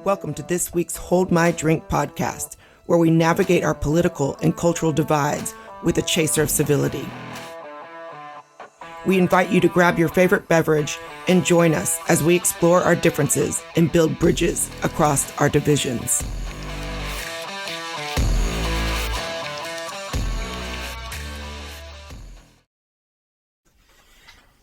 Welcome to this week's Hold My Drink podcast, where we navigate our political and cultural divides with a chaser of civility. We invite you to grab your favorite beverage and join us as we explore our differences and build bridges across our divisions.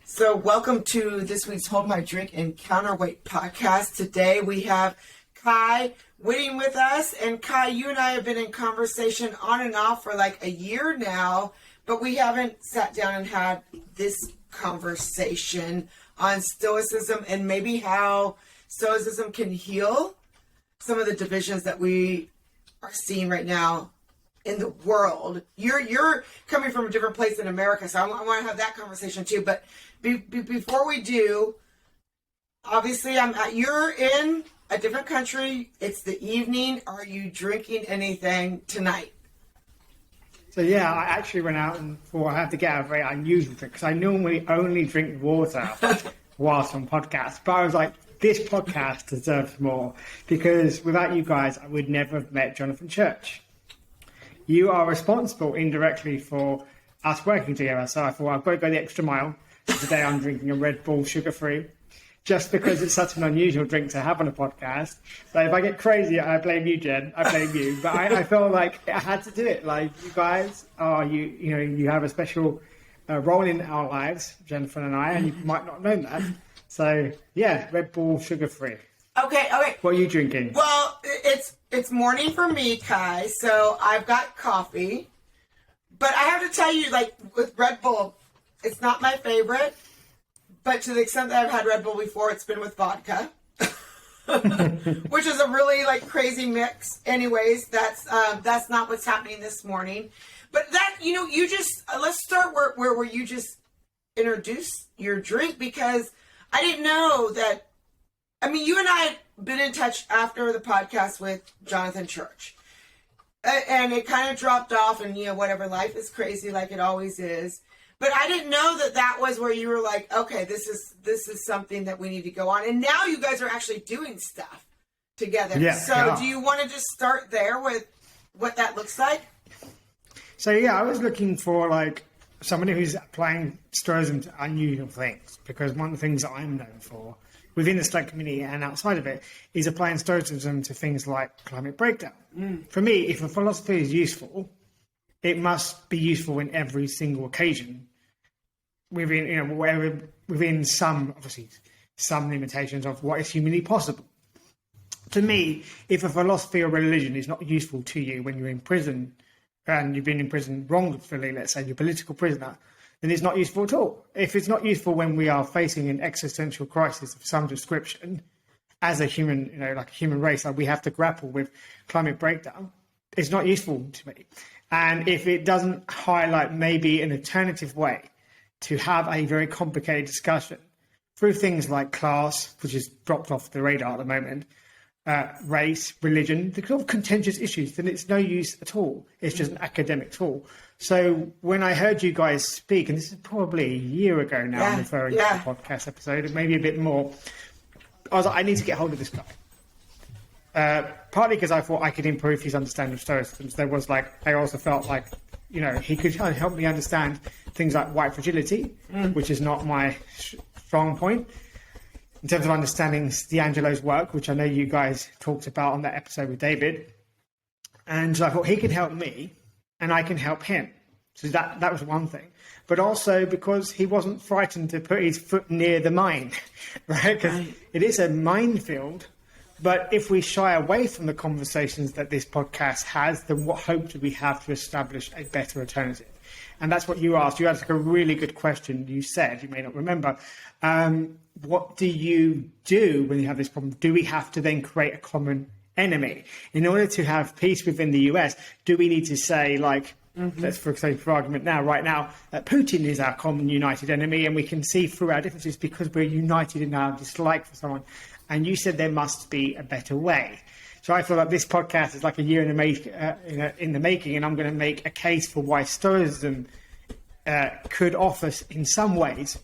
So welcome to this week's Hold My Drink and Counterweight podcast. Today we have Kai Whiting with us. And Kai, you and I have been in conversation on and off for like a year now, but we haven't sat down and had this conversation on Stoicism and maybe how Stoicism can heal some of the divisions that we are seeing right now in the world. You're coming from a different place in America, so I want to have that conversation too. But before we do, obviously you're in a different country. It's the evening. Are you drinking anything tonight? So yeah, I actually went out and thought I have to get a very unusual drink because I normally only drink water whilst on podcasts. But I was like, this podcast deserves more because without you guys, I would never have met Jonathan Church. You are responsible indirectly for us working together. So I thought I've got to go the extra mile. So today I'm drinking a Red Bull sugar-free just because it's such an unusual drink to have on a podcast. So if I get crazy, I blame you, Jen. I blame you. But I felt like I had to do it. Like you guys are, you have a special role in our lives, Jennifer and I, and you might not know that. So yeah, Red Bull sugar-free. Okay. What are you drinking? Well, it's morning for me, Kai, so I've got coffee. But I have to tell you, like, with Red Bull, it's not my favorite. But to the extent that I've had Red Bull before, it's been with vodka. Which is a really, like, crazy mix. Anyways, that's not what's happening this morning. But that, you just, let's start where you just introduce your drink, because I didn't know that. I mean, you and I had been in touch after the podcast with Jonathan Church. And it kind of dropped off and, whatever, life is crazy like it always is. But I didn't know that was where you were like, okay, this is something that we need to go on. And now you guys are actually doing stuff together. Yeah, so do you want to just start there with what that looks like? So yeah, I was looking for like somebody who's applying Stoicism to unusual things, because one of the things that I'm known for within the Stoic community and outside of it is applying Stoicism to things like climate breakdown. For me, if a philosophy is useful, it must be useful in every single occasion within some limitations of what is humanly possible. To me, if a philosophy or religion is not useful to you when you're in prison and you've been in prison wrongfully, let's say you're a political prisoner, then it's not useful at all. If it's not useful when we are facing an existential crisis of some description, as a human, like a human race, like we have to grapple with climate breakdown, it's not useful to me. And if it doesn't highlight maybe an alternative way to have a very complicated discussion through things like class, which is dropped off the radar at the moment, race, religion, the sort of contentious issues, then it's no use at all. It's just an academic tool. So when I heard you guys speak, and this is probably a year ago now, I'm referring to the podcast episode, maybe a bit more, I was like, I need to get hold of this guy. Partly because I thought I could improve his understanding of Stoicism. I also felt like, he could help me understand things like white fragility, which is not my strong point. In terms of understanding D'Angelo's work, which I know you guys talked about on that episode with David. And so I thought he could help me and I can help him. So that was one thing. But also because he wasn't frightened to put his foot near the mine, right? Because it is a minefield. But if we shy away from the conversations that this podcast has, then what hope do we have to establish a better alternative? And that's what you asked. You asked a really good question. You said, you may not remember, what do you do when you have this problem? Do we have to then create a common enemy? In order to have peace within the US, do we need to say, like, let's for argument right now, that Putin is our common united enemy, and we can see through our differences because we're united in our dislike for someone. And you said there must be a better way. So I feel like this podcast is like a year in the making, and I'm going to make a case for why Stoicism could offer, in some ways,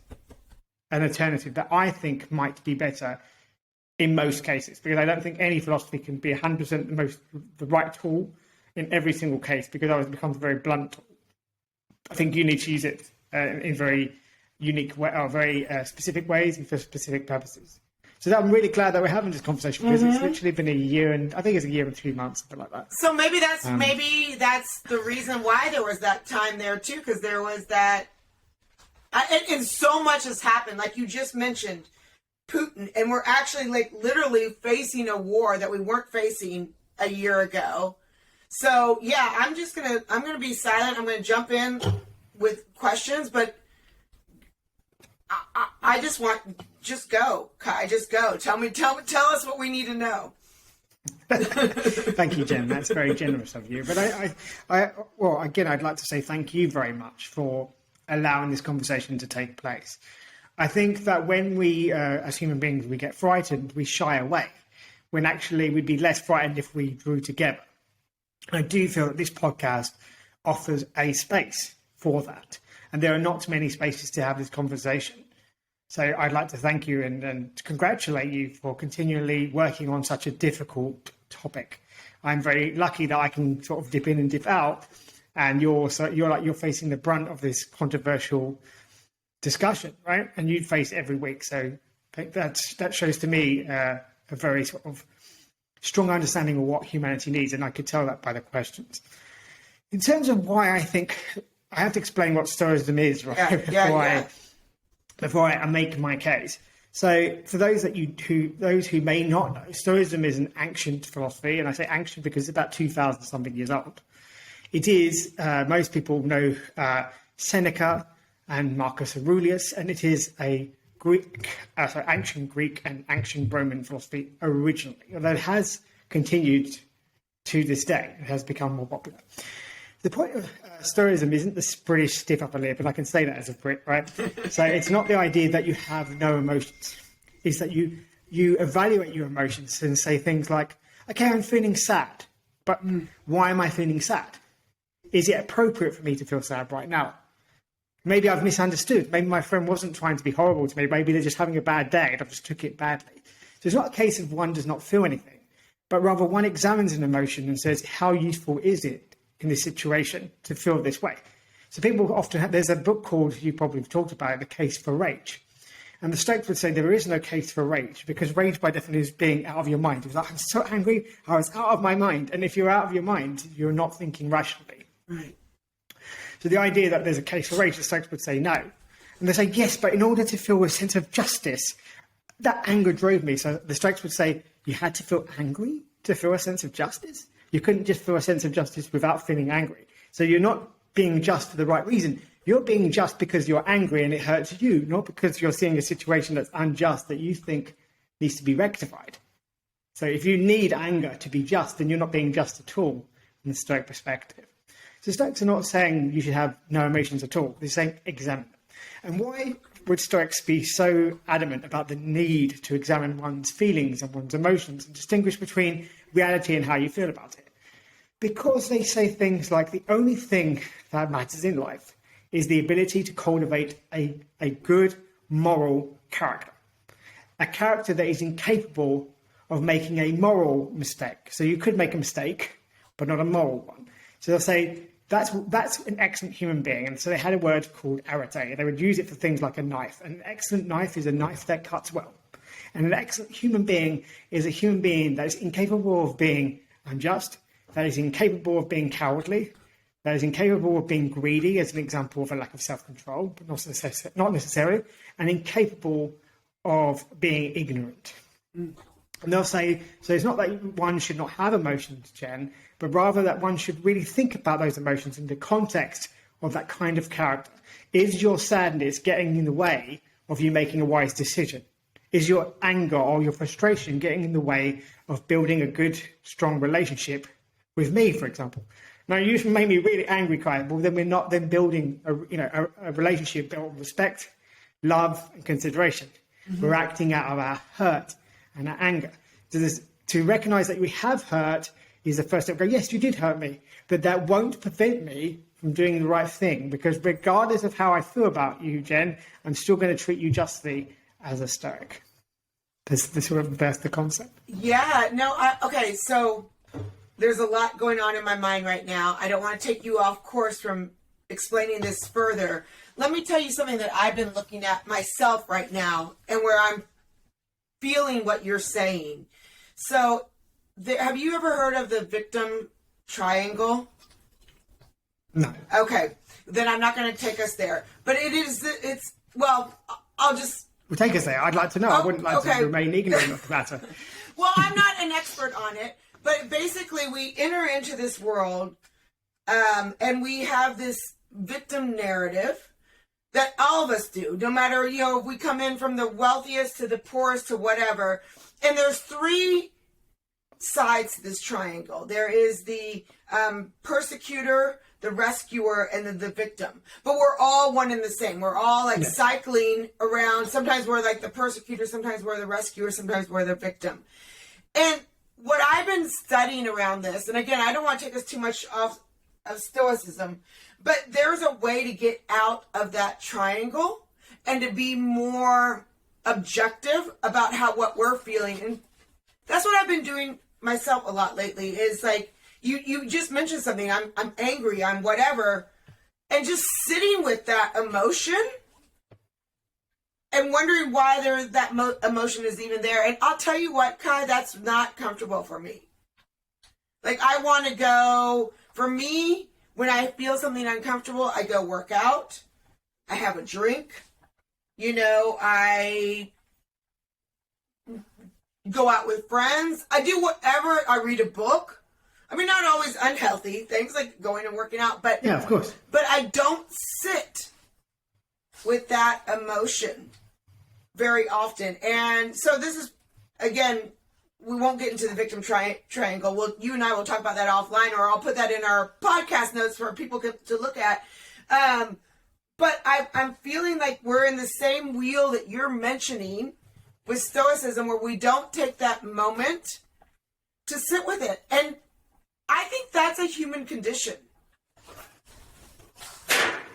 an alternative that I think might be better in most cases, because I don't think any philosophy can be 100% the right tool in every single case, because otherwise it becomes a very blunt tool. I think you need to use it in very unique way, or very specific ways and for specific purposes. So I'm really glad that we're having this conversation, because it's literally been a year, and I think it's a year and 2 months, something like that. So maybe that's the reason why there was that time there too, because there was that, and so much has happened, like you just mentioned, Putin, and we're actually like literally facing a war that we weren't facing a year ago. So yeah, I'm gonna be silent. I'm gonna jump in with questions, but I just go, Kai, just go. Tell us what we need to know. Thank you, Jen. That's very generous of you. But well, again, I'd like to say thank you very much for allowing this conversation to take place. I think that when we, as human beings, we get frightened, we shy away, when actually we'd be less frightened if we drew together. I do feel that this podcast offers a space for that. And there are not many spaces to have this conversation. So I'd like to thank you and congratulate you for continually working on such a difficult topic. I'm very lucky that I can sort of dip in and dip out, and you're facing the brunt of this controversial discussion, right? And you face it every week. So I think that shows to me a very sort of strong understanding of what humanity needs, and I could tell that by the questions. In terms of why I think I have to explain what Stoicism is, right? Before I make my case. So for those who may not know, Stoicism is an ancient philosophy, and I say ancient because it's about 2,000 something years old. It is, most people know Seneca and Marcus Aurelius, and it is a ancient Greek and ancient Roman philosophy originally, although it has continued to this day. It has become more popular. The point of Stoicism isn't this British stiff upper lip, and I can say that as a Brit, right? So it's not the idea that you have no emotions. It's that you evaluate your emotions and say things like, okay, I'm feeling sad, but why am I feeling sad? Is it appropriate for me to feel sad right now? Maybe I've misunderstood. Maybe my friend wasn't trying to be horrible to me. Maybe they're just having a bad day and I just took it badly. So it's not a case of one does not feel anything, but rather one examines an emotion and says, how useful is it in this situation to feel this way? So people often have, there's a book called, you probably have talked about it, The Case for Rage. And the Stoics would say there is no case for rage, because rage by definition is being out of your mind. It's like, I'm so angry, I was out of my mind. And if you're out of your mind, you're not thinking rationally. Right. So the idea that there's a case for rage, the Stoics would say no. And they say, yes, but in order to feel a sense of justice, that anger drove me. So the Stoics would say, you had to feel angry to feel a sense of justice? You couldn't just feel a sense of justice without feeling angry. So you're not being just for the right reason. You're being just because you're angry and it hurts you, not because you're seeing a situation that's unjust that you think needs to be rectified. So if you need anger to be just, then you're not being just at all from the Stoic perspective. So Stoics are not saying you should have no emotions at all. They're saying examine them. And why would Stoics be so adamant about the need to examine one's feelings and one's emotions and distinguish between reality and how you feel about it? Because they say things like the only thing that matters in life is the ability to cultivate a good moral character. A character that is incapable of making a moral mistake. So you could make a mistake, but not a moral one. So they'll say, that's an excellent human being. And so they had a word called arete. They would use it for things like a knife. An excellent knife is a knife that cuts well. And an excellent human being is a human being that is incapable of being unjust, that is incapable of being cowardly, that is incapable of being greedy, as an example of a lack of self-control, but not necessarily, and incapable of being ignorant. And they'll say, so it's not that one should not have emotions, Jen, but rather that one should really think about those emotions in the context of that kind of character. Is your sadness getting in the way of you making a wise decision? Is your anger or your frustration getting in the way of building a good, strong relationship with me, for example? Now, you make me really angry, Kai. Well, then we're not then building a relationship built on respect, love, and consideration. Mm-hmm. We're acting out of our hurt and our anger. So to recognise that we have hurt is the first step. Go, yes, you did hurt me, but that won't prevent me from doing the right thing, because regardless of how I feel about you, Jen, I'm still going to treat you justly as a Stoic. That's the concept. Yeah, no, okay, so there's a lot going on in my mind right now. I don't want to take you off course from explaining this further. Let me tell you something that I've been looking at myself right now and where I'm feeling what you're saying. So, have you ever heard of the victim triangle? No. Okay, then I'm not going to take us there. But I'll just... Well, take us there. I'd like to know. I wouldn't like to remain ignorant of the matter. Well, I'm not an expert on it, but basically we enter into this world and we have this victim narrative that all of us do, no matter, if we come in from the wealthiest to the poorest to whatever. And there's three sides to this triangle. There is the persecutor, the rescuer, and then the victim. But we're all one and the same. We're all cycling around. Sometimes we're like the persecutor, sometimes we're the rescuer, sometimes we're the victim. And what I've been studying around this, and again, I don't want to take us too much off of Stoicism, but there's a way to get out of that triangle and to be more objective about what we're feeling. And that's what I've been doing myself a lot lately, is like, you just mentioned something, I'm angry, I'm whatever, and just sitting with that emotion and wondering why that emotion is even there. And I'll tell you what, Kai, that's not comfortable for me. Like, I want to go, for me, when I feel something uncomfortable, I go work out, I have a drink, I go out with friends, I do whatever, I read a book. I mean, not always unhealthy things like going and working out, but yeah, of course. But I don't sit with that emotion very often. And so this is, again, we won't get into the victim triangle. You and I will talk about that offline, or I'll put that in our podcast notes for people to look at. But I'm feeling like we're in the same wheel that you're mentioning with Stoicism, where we don't take that moment to sit with it. And I think that's a human condition.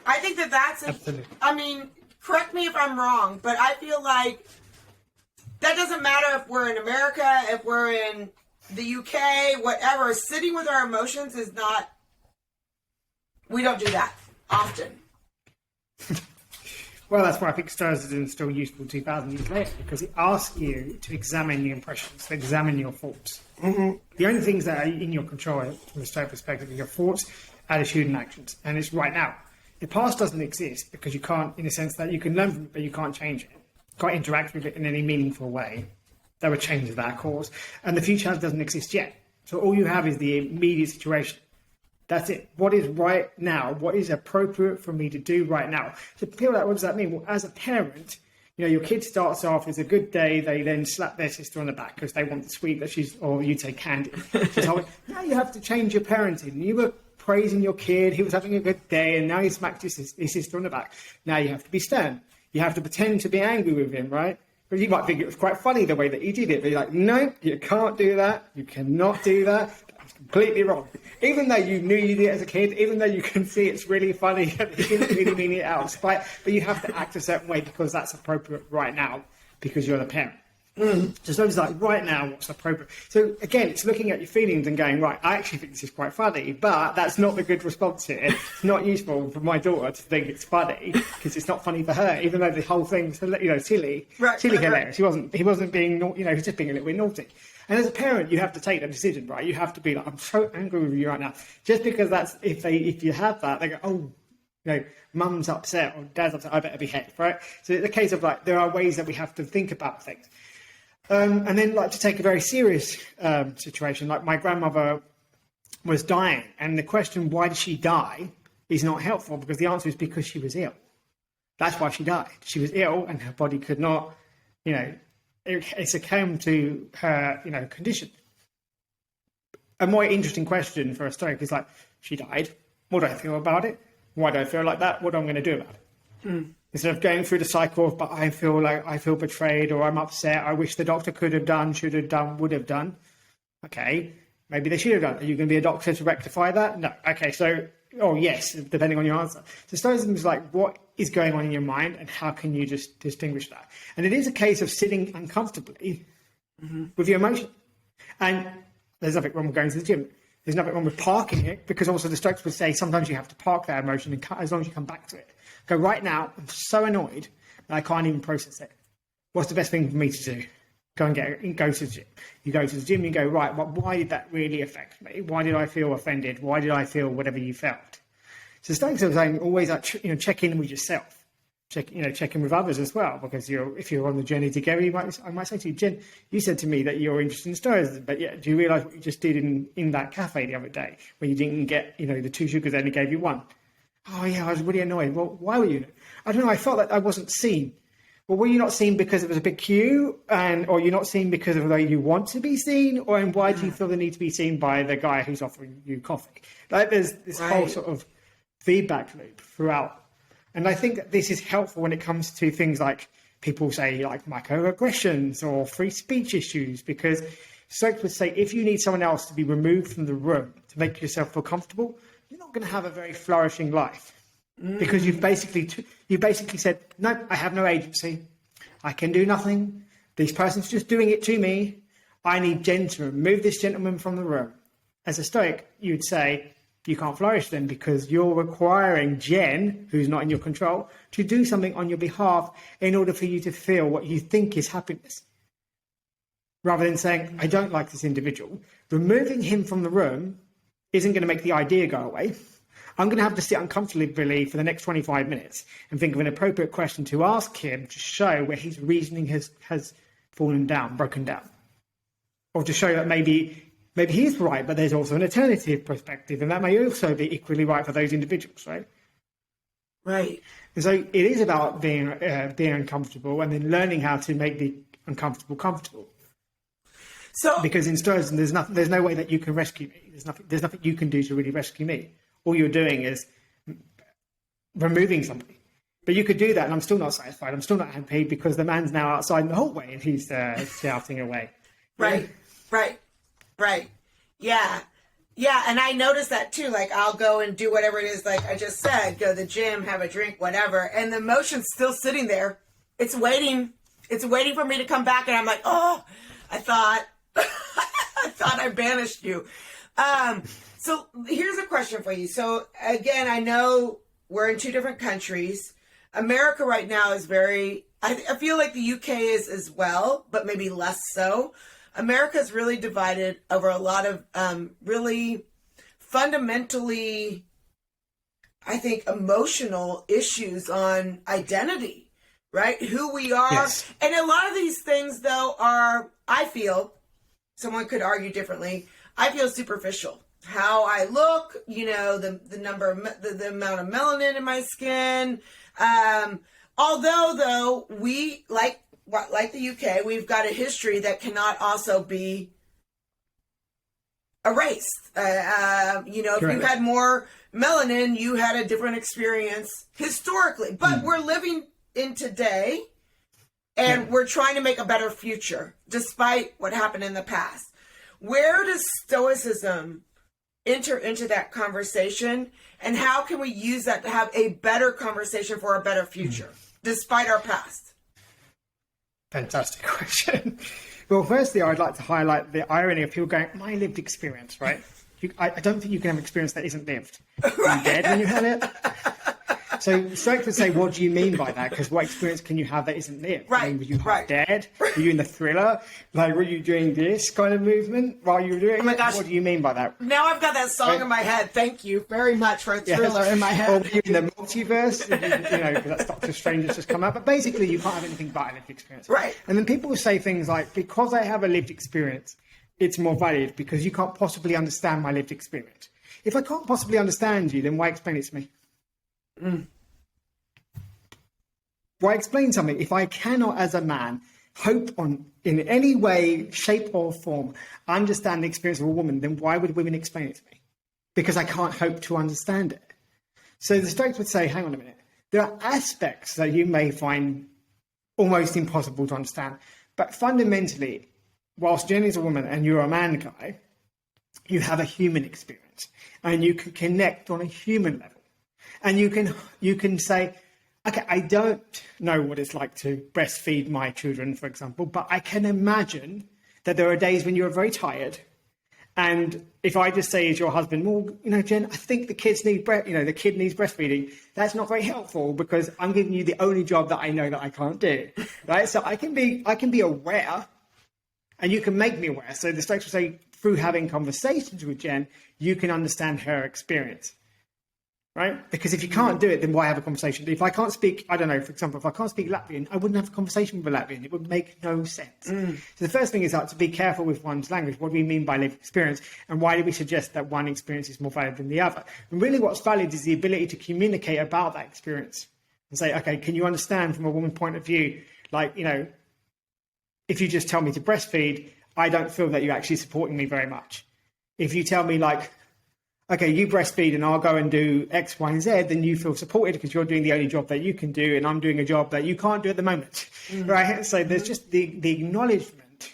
I think that's Absolutely. I mean, correct me if I'm wrong, but I feel like that doesn't matter if we're in America, if we're in the UK, whatever. Sitting with our emotions is not, we don't do that often. Well, that's why I think Stoicism is still useful 2,000 years later, because it asks you to examine your impressions, to examine your thoughts. Mm-hmm. The only things that are in your control from a Stoic perspective are your thoughts, attitude, and actions. And it's right now. The past doesn't exist because you can't, in a sense that you can learn from it, but you can't change it. You can't interact with it in any meaningful way that would change that course. And the future doesn't exist yet. So all you have is the immediate situation. That's it. What is right now? What is appropriate for me to do right now? So people, what does that mean? Well, as a parent, your kid starts off, it's a good day, they then slap their sister on the back because they want the sweet that or you take candy. Now you have to change your parenting. You were praising your kid, he was having a good day, and now he smacked his sister on the back. Now you have to be stern. You have to pretend to be angry with him, right? Because you might think it was quite funny the way that he did it, but you're like, no, you can't do that. You cannot do that. That's completely wrong. Even though you knew you did it as a kid, even though you can see it's really funny, you didn't really mean it out of spite, but you have to act a certain way because that's appropriate right now because you're the parent. So it's like, right now, what's appropriate? So again, it's looking at your feelings and going, right, I actually think this is quite funny, but that's not the good response here. It's not useful for my daughter to think it's funny because it's not funny for her, even though the whole thing's, silly, hilarious. He wasn't being, he's just being a little bit naughty. And as a parent, you have to take that decision, right? You have to be like, I'm so angry with you right now. Just because that's, if you have that, they go, oh, mum's upset or dad's upset, I better behave, right? So it's a case of there are ways that we have to think about things. And then to take a very serious situation, like my grandmother was dying, and the question, why did she die, is not helpful because the answer is because she was ill. That's why she died. She was ill and her body could not, it succumbed to her, condition. A more interesting question for a Stoic is she died. What do I feel about it? Why do I feel like that? What am I going to do about it? Instead of going through the cycle of, but I feel betrayed, or I'm upset, I wish the doctor could have done, should have done, would have done. Okay, maybe they should have done. Are you going to be a doctor to rectify that? No. Okay, so or yes, depending on your answer. So Stoicism is like, what is going on in your mind and how can you just distinguish that? And it is a case of sitting uncomfortably with your emotion. And there's nothing wrong with going to the gym. There's nothing wrong with parking it, because also the Stoics would say sometimes you have to park that emotion and as long as you come back to it. Go, right now, I'm so annoyed that I can't even process it. What's the best thing for me to do? Go to the gym. You go to the gym and you go, right, well, why did that really affect me? Why did I feel offended? Why did I feel whatever you felt? So Stoics are saying always like, check in with yourself. Check in with others as well, because if you're on the journey together, I might say to you, Jen, you said to me that you're interested in Stoicism, but yeah, do you realise what you just did in that cafe the other day when you didn't get, the 2 sugars, they only gave you 1? Oh yeah, I was really annoyed. Well, why were you? I don't know. I felt that I wasn't seen. Well, were you not seen because it was a big queue, or you're not seen because of the way you want to be seen, and why do you feel the need to be seen by the guy who's offering you coffee? Like there's this whole sort of feedback loop throughout. And I think that this is helpful when it comes to things like people say like microaggressions or free speech issues, because Stoics would say if you need someone else to be removed from the room to make yourself feel comfortable, you're not going to have a very flourishing life, because you've basically said, no, I have no agency. I can do nothing. This person's just doing it to me. I need Jen to remove this gentleman from the room. As a Stoic, you'd say, you can't flourish then, because you're requiring Jen, who's not in your control, to do something on your behalf in order for you to feel what you think is happiness. Rather than saying, I don't like this individual. Removing him from the room isn't going to make the idea go away. I'm going to have to sit uncomfortably for the next 25 minutes and think of an appropriate question to ask him to show where his reasoning has fallen down, broken down. Or to show that maybe he's right, but there's also an alternative perspective, and that may also be equally right for those individuals, right? Right. And so it is about being uncomfortable and then learning how to make the uncomfortable comfortable. So, because in Stoicism, there's no way that you can rescue me. There's nothing you can do to really rescue me. All you're doing is removing somebody. But you could do that, and I'm still not satisfied. I'm still not happy because the man's now outside in the hallway and he's shouting away. Right. Yeah. And I noticed that too. Like, I'll go and do whatever it is, like I just said, go to the gym, have a drink, whatever. And the emotion's still sitting there. It's waiting. It's waiting for me to come back. And I'm like, oh, I thought I banished you. So here's a question for you. So again, I know we're in 2 different countries. America right now is I feel like the UK is as well, but maybe less so. America is really divided over a lot of really fundamentally, I think, emotional issues on identity, right? Who we are. Yes. And a lot of these things, though, are, I feel, someone could argue differently, I feel superficial. How I look, the number of, the amount of melanin in my skin. Although, though, we, like the UK, we've got a history that cannot also be erased. If you had more melanin, you had a different experience historically. But we're living in today, and we're trying to make a better future, despite what happened in the past. Where does Stoicism enter into that conversation, and how can we use that to have a better conversation for a better future, despite our past? Fantastic question. Well, firstly, I'd like to highlight the irony of people going, my lived experience, right? I don't think you can have an experience that isn't lived. You're dead when you have it. So Stoics would say, what do you mean by that? Because what experience can you have that isn't lived? Right. I mean, were you half dead? Were you in the Thriller? Like, were you doing this kind of movement while you were doing it? Gosh. What do you mean by that? Now I've got that song in my head. Thank you very much for a Thriller in my Or head. were you in the multiverse? Because that's Doctor Strange has just come out. But basically, you can't have anything but a lived experience. Right. And then people will say things like, because I have a lived experience, it's more valid because you can't possibly understand my lived experience. If I can't possibly understand you, then why explain it to me? Why explain something if I cannot, as a man, hope on, in any way, shape or form, understand the experience of a woman, then why would women explain it to me? Because I can't hope to understand it. So the Stoics would say, hang on a minute, there are aspects that you may find almost impossible to understand, but fundamentally, whilst Jen is a woman and you're a man guy, you have a human experience. concept, and you can connect on a human level. And you can say, okay, I don't know what it's like to breastfeed my children, for example, but I can imagine that there are days when you're very tired. And if I just say as your husband, well, Jen, I think the kid needs breastfeeding, that's not very helpful because I'm giving you the only job that I know that I can't do, right? So I can be aware, and you can make me aware. So the Stoics will say, through having conversations with Jen, you can understand her experience, right? Because if you can't do it, then why have a conversation? If I can't speak, I don't know, for example, if I can't speak Latvian, I wouldn't have a conversation with a Latvian. It would make no sense. So the first thing is to be careful with one's language. What do we mean by lived experience? And why do we suggest that one experience is more valid than the other? And really what's valid is the ability to communicate about that experience and say, okay, can you understand from a woman's point of view, like, if you just tell me to breastfeed, I don't feel that you're actually supporting me very much. If you tell me like, okay, you breastfeed and I'll go and do X, Y, and Z, then you feel supported because you're doing the only job that you can do and I'm doing a job that you can't do at the moment, right? So there's just the acknowledgement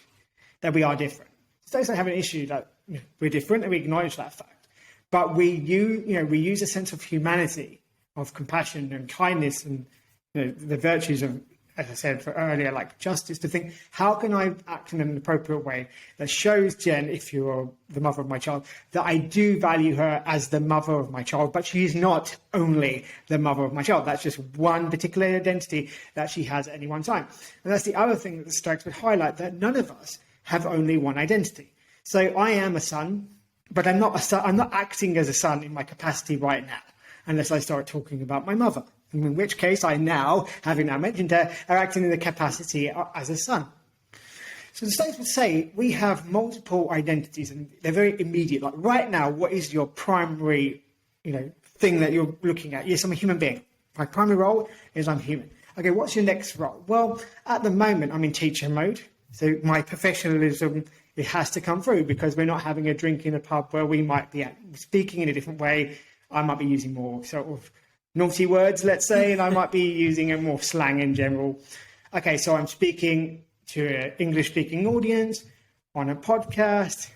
that we are different. Stoics don't have an issue that we're different and we acknowledge that fact. But we use a sense of humanity, of compassion and kindness and the virtues of, as I said earlier, like justice, to think, how can I act in an appropriate way that shows Jen, if you're the mother of my child, that I do value her as the mother of my child, but she is not only the mother of my child. That's just one particular identity that she has at any one time. And that's the other thing that the Stoics would highlight, that none of us have only one identity. So I am a son, but I'm not a son. I'm not acting as a son in my capacity right now, unless I start talking about my mother. In which case I now, having now mentioned her, are acting in the capacity as a son. So the Stoics would say we have multiple identities and they're very immediate. Like right now, what is your primary, thing that you're looking at? Yes, I'm a human being. My primary role is I'm human. Okay, what's your next role? Well, at the moment, I'm in teacher mode. So my professionalism, it has to come through because we're not having a drink in a pub where we might be speaking in a different way. I might be using more sort of naughty words, let's say, and I might be using a more slang in general. Okay, so I'm speaking to an English-speaking audience on a podcast.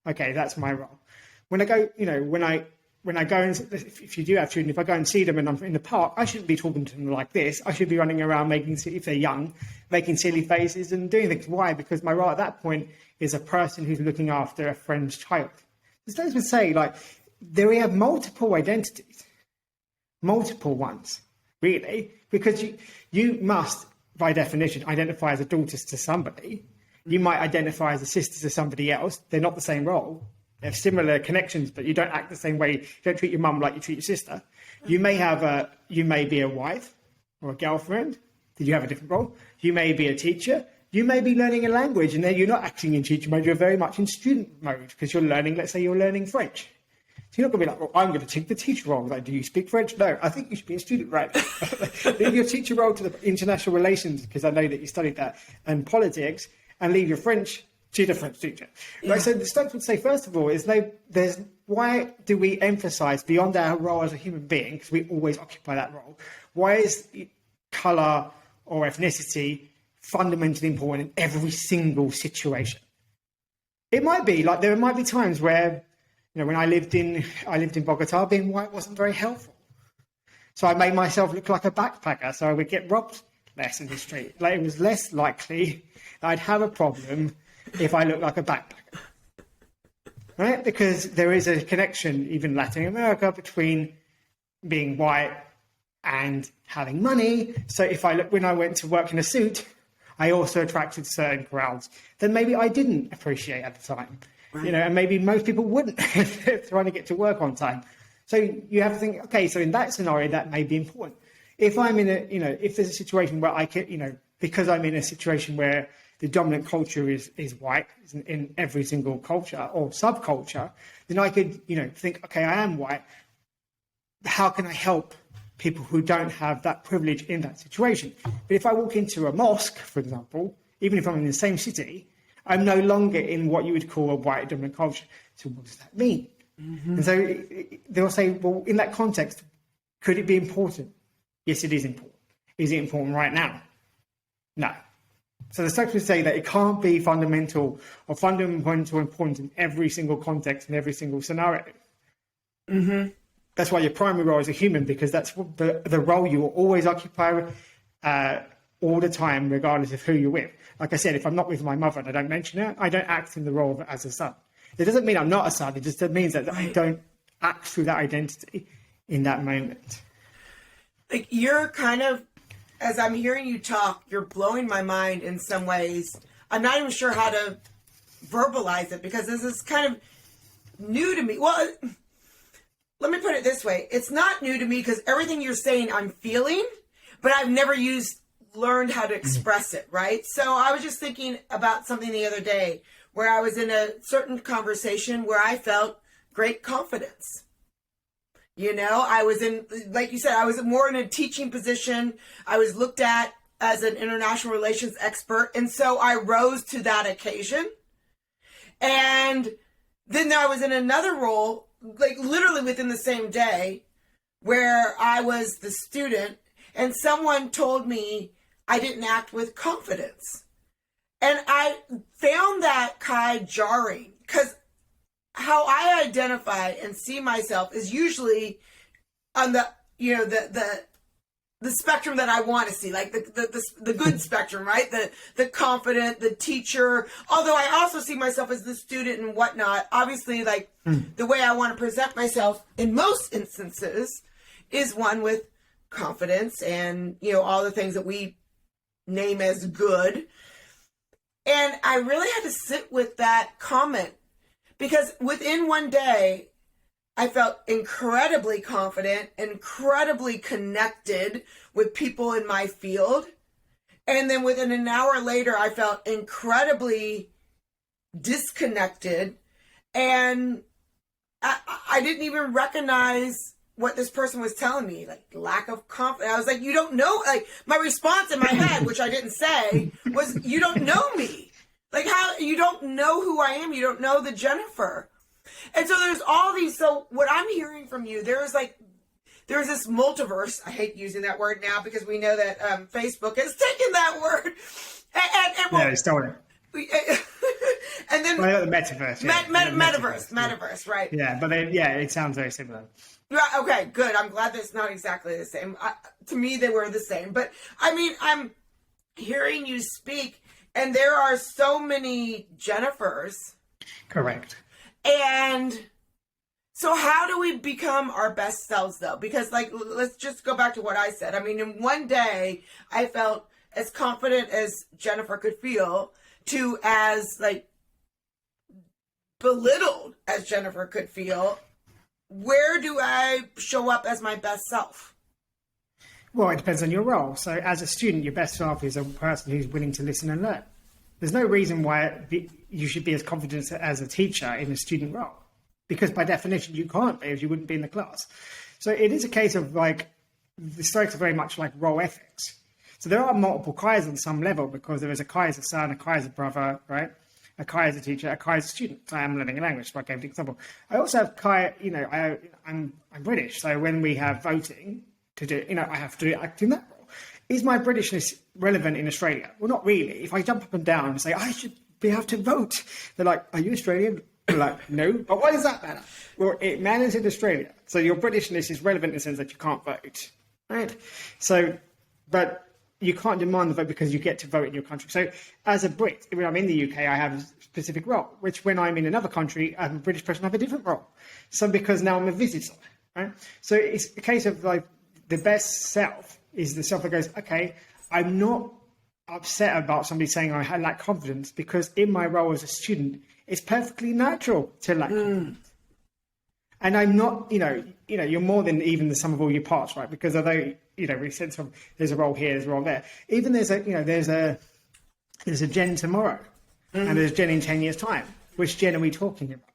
Okay, that's my role. When I go, when I go and, if you do have children, if I go and see them and I'm in the park, I shouldn't be talking to them like this. I should be running around if they're young, making silly faces and doing things. Why? Because my role at that point is a person who's looking after a friend's child. The Stoics would say, we have multiple identities. Multiple ones, really, because you must, by definition, identify as a daughter to somebody. You might identify as a sister to somebody else. They're not the same role. They have similar connections, but you don't act the same way. You don't treat your mum like you treat your sister. You may be a wife or a girlfriend. Did you have a different role? You may be a teacher. You may be learning a language, and then you're not acting in teacher mode. You're very much in student mode because you're learning. Let's say you're learning French. So you're not going to be like, I'm going to take the teacher role. Like, do you speak French? No, I think you should be a student, right? Leave your teacher role to the international relations, because I know that you studied that, and politics, and leave your French to the French teacher. Yeah. Right? So the Stoics would say, first of all, why do we emphasize beyond our role as a human being, because we always occupy that role, why is colour or ethnicity fundamentally important in every single situation? It might be, there might be times where, when I lived in Bogota, being white wasn't very helpful. So I made myself look like a backpacker, so I would get robbed less in the street. It was less likely that I'd have a problem if I looked like a backpacker. Right? Because there is a connection, even in Latin America, between being white and having money. So when I went to work in a suit, I also attracted certain crowds that maybe I didn't appreciate at the time. Right. And maybe most people wouldn't trying to get to work on time. So you have to think, okay, so in that scenario, that may be important. If I'm in if there's a situation where I can, because I'm in a situation where the dominant culture is white in every single culture or subculture, then I could, think, okay, I am white. How can I help people who don't have that privilege in that situation? But if I walk into a mosque, for example, even if I'm in the same city, I'm no longer in what you would call a white dominant culture. So what does that mean? Mm-hmm. And so they'll say, well, in that context, could it be important? Yes, it is important. Is it important right now? No. So the Stoics would say that it can't be fundamental or fundamental important in every single context, in every single scenario. Mm-hmm. That's why your primary role is a human, because that's the role you will always occupy all the time, regardless of who you're with. Like I said, if I'm not with my mother and I don't mention her, I don't act in the role of as a son. It doesn't mean I'm not a son. It just means that I don't act through that identity in that moment. Like, you're kind of, as I'm hearing you talk, you're blowing my mind in some ways. I'm not even sure how to verbalize it, because this is kind of new to me. Well, let me put it this way. It's not new to me because everything you're saying I'm feeling, but I've never learned how to express it, right? So I was just thinking about something the other day where I was in a certain conversation where I felt great confidence. You know, I was in, like you said, I was more in a teaching position. I was looked at as an international relations expert. And so I rose to that occasion. And then I was in another role, like literally within the same day, where I was the student and someone told me I didn't act with confidence. And I found that, Kai, jarring, because how I identify and see myself is usually on the, you know, the spectrum that I want to see, like the good spectrum, right? The confident, the teacher. Although I also see myself as the student and whatnot. Obviously, like the way I want to present myself in most instances is one with confidence and, you know, all the things that we name as good. And I really had to sit with that comment, because within one day, I felt incredibly confident, incredibly connected with people in my field. And then within an hour later, I felt incredibly disconnected. And I didn't even recognize what this person was telling me, like lack of confidence. I was like, you don't know, like my response in my head, which I didn't say, was, you don't know me. Like, how, you don't know who I am. You don't know the Jennifer. And so there's all these, so what I'm hearing from you, there's this multiverse. I hate using that word now because we know that Facebook has taken that word. And well, yeah, it's stolen it. And then well, the metaverse. Yeah. Metaverse, right? Yeah, but it sounds very similar. Right, okay, good. I'm glad that's not exactly the same. To me, they were the same. But, I mean, I'm hearing you speak, and there are so many Jennifers. Correct. And so how do we become our best selves, though? Because, like, let's just go back to what I said. I mean, in one day, I felt as confident as Jennifer could feel to as, like, belittled as Jennifer could feel. Where do I show up as my best self? Well, it depends on your role. So as a student, your best self is a person who's willing to listen and learn. There's no reason why you should be as confident as a teacher in a student role, because by definition you can't be, if you wouldn't be in the class. So it is a case of, like, the Stoics are very much like role ethics. So there are multiple Kais on some level, because there is a Kai as a son, a Kai as a brother, right? A Kai as a teacher, a Kai as a student. So I am learning a language, so I gave the example. I also have Kai, you know, I'm British, so when we have voting to do, you know, I have to act in that role. Is my Britishness relevant in Australia? Well, not really. If I jump up and down and say, I should be able to vote, they're like, are you Australian? I'm like, no. But why does that matter? Well, it matters in Australia. So your Britishness is relevant in the sense that you can't vote, right? So, but you can't demand the vote because you get to vote in your country. So as a Brit, when I'm in the UK, I have a specific role, which when I'm in another country, I'm a British person, I have a different role. So because now I'm a visitor, right? So it's a case of, like, the best self is the self that goes, okay, I'm not upset about somebody saying I lack confidence, because in my role as a student, it's perfectly natural to lack confidence. And I'm not, you know, you're more than even the sum of all your parts, right? Because although, you know, we said there's a role here, there's a role there. Even there's a Jen tomorrow, and there's Jen in 10 years' time. Which Jen are we talking about?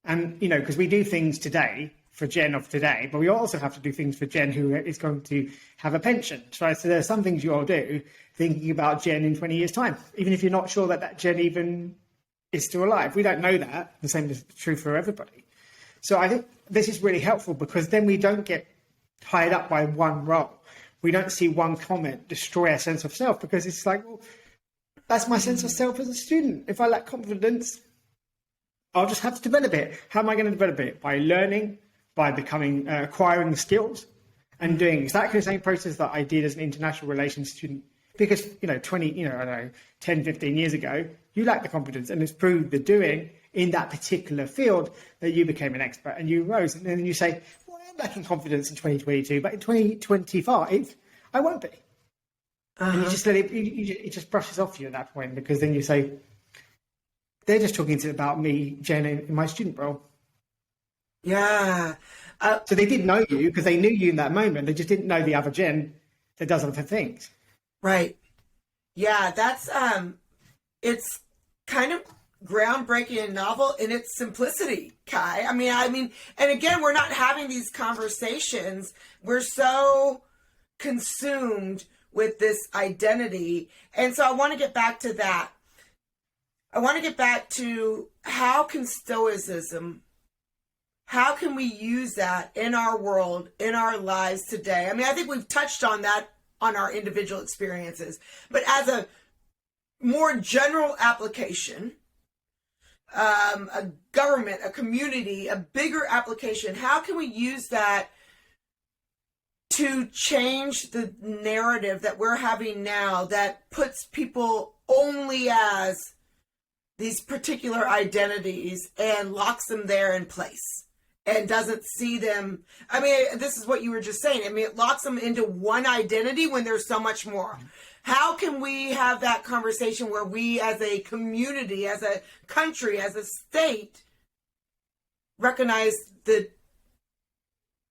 And, you know, because we do things today for Jen of today, but we also have to do things for Jen who is going to have a pension, right? So there's some things you'll do thinking about Jen in 20 years' time, even if you're not sure that Jen even is still alive. We don't know that. The same is true for everybody. So I think this is really helpful, because then we don't get tied up by one role. We don't see one comment destroy our sense of self, because it's like, well, that's my sense of self as a student. If I lack confidence, I'll just have to develop it. How am I going to develop it? By learning, by becoming, acquiring the skills and doing exactly the same process that I did as an international relations student. Because, 10, 15 years ago, you lacked the confidence, and it's through the doing in that particular field that you became an expert and you rose. And then you say, well, I'm lacking confidence in 2022, but in 2025, I won't be. And you just let it just brushes off you at that point, because then you say, they're just talking about me, Jen, in my student role. Yeah. So they did know you because they knew you in that moment. They just didn't know the other Jen that does other things. Right. Yeah, that's it's kind of groundbreaking and novel in its simplicity, Kai. I mean, and again, we're not having these conversations. We're so consumed with this identity. And so I want to get back to that. I want to get back to how can Stoicism, how can we use that in our world, in our lives today? I mean, I think we've touched on that on our individual experiences, but as a more general application, a government, a community, a bigger application, how can we use that to change the narrative that we're having now that puts people only as these particular identities and locks them there in place and doesn't see them? I mean, this is what you were just saying. I mean, it locks them into one identity when there's so much more. How can we have that conversation where we as a community, as a country, as a state, recognize the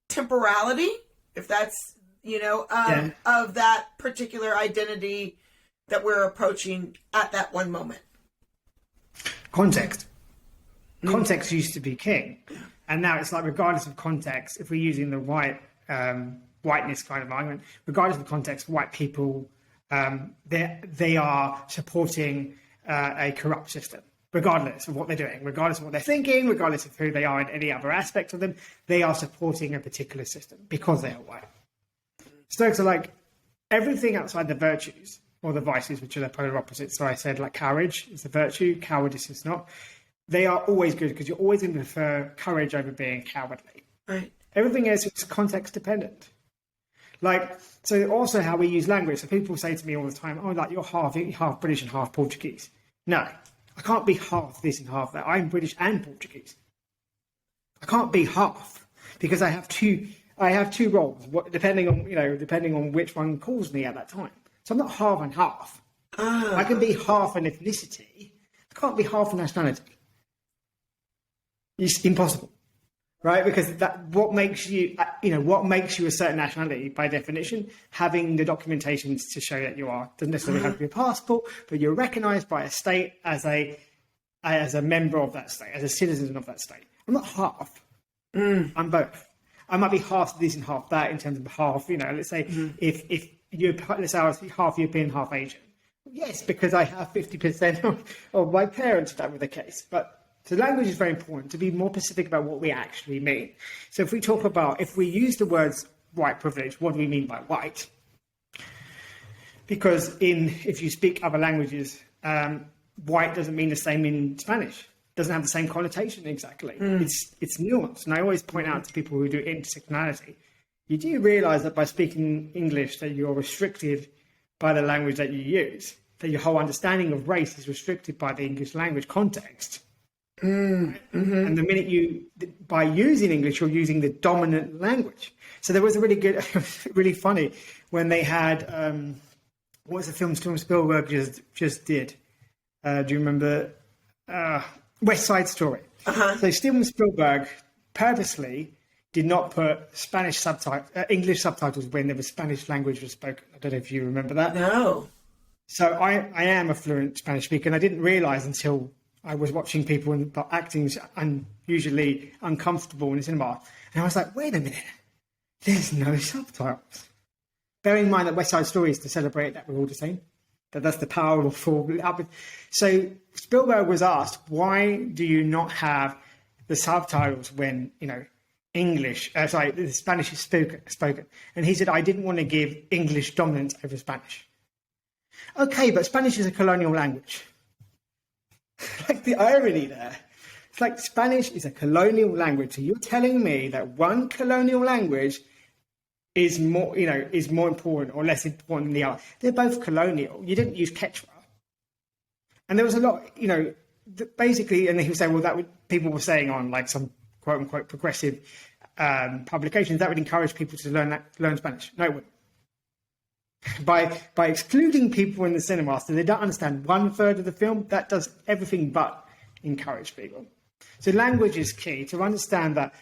temporality, if that's, of that particular identity that we're approaching at that one moment? Context. Context used to be king. And now it's like, regardless of context, if we're using the whiteness kind of argument, regardless of context, white people, they are supporting a corrupt system, regardless of what they're doing, regardless of what they're thinking, regardless of who they are in any other aspect of them. They are supporting a particular system because they are white. Stoics are like, everything outside the virtues or the vices, which are the polar opposites. So I said, like, courage is a virtue, cowardice is not. They are always good because you're always going to prefer courage over being cowardly. Right. Everything else is context dependent. Like, so also how we use language. So people say to me all the time, oh, like, you're half British and half Portuguese. No, I can't be half this and half that. I'm British and Portuguese. I can't be half because I have two roles, depending on which one calls me at that time. So I'm not half and half. I can be half an ethnicity. I can't be half a nationality. It's impossible, right? Because what makes you a certain nationality by definition, having the documentations to show that you are. Doesn't necessarily have to be a passport, but you're recognised by a state as a member of that state, as a citizen of that state. I'm not half. I'm both. I might be half this and half that in terms of half. Let's say if let's say I was half European, half Asian. Yes, because I have 50% of my parents, if that were the case. But so language is very important to be more specific about what we actually mean. So if we use the words white privilege, what do we mean by white? Because if you speak other languages, white doesn't mean the same in Spanish. Doesn't have the same connotation exactly. It's nuanced. And I always point out to people who do intersectionality, you do realise that by speaking English that you're restricted by the language that you use, that your whole understanding of race is restricted by the English language context. And the minute by using English, you're using the dominant language. So there was a really good, really funny when they had, what was the film Spielberg just did? Do you remember? West Side Story. So Steven Spielberg purposely did not put English subtitles when the Spanish language was spoken. I don't know if you remember that. No. So I am a fluent Spanish speaker, and I didn't realise until I was watching people acting unusually uncomfortable in the cinema. And I was like, wait a minute, there's no subtitles. Bearing in mind that West Side Story is to celebrate that we're all the same. That's the power of full. So Spielberg was asked, why do you not have the subtitles when, the Spanish is spoken? And he said, I didn't want to give English dominance over Spanish. Okay, but Spanish is a colonial language. Like the irony there. It's like Spanish is a colonial language. So you're telling me that one colonial language is more, is more important or less important than the other. They're both colonial. You didn't use Quechua. And there was a lot, basically, and he would say, well, people were saying on like some quote unquote progressive publications, that would encourage people to learn Spanish. No, it wouldn't. By excluding people in the cinema so they don't understand 1/3 of the film, that does everything but encourage people. So language is key to understand that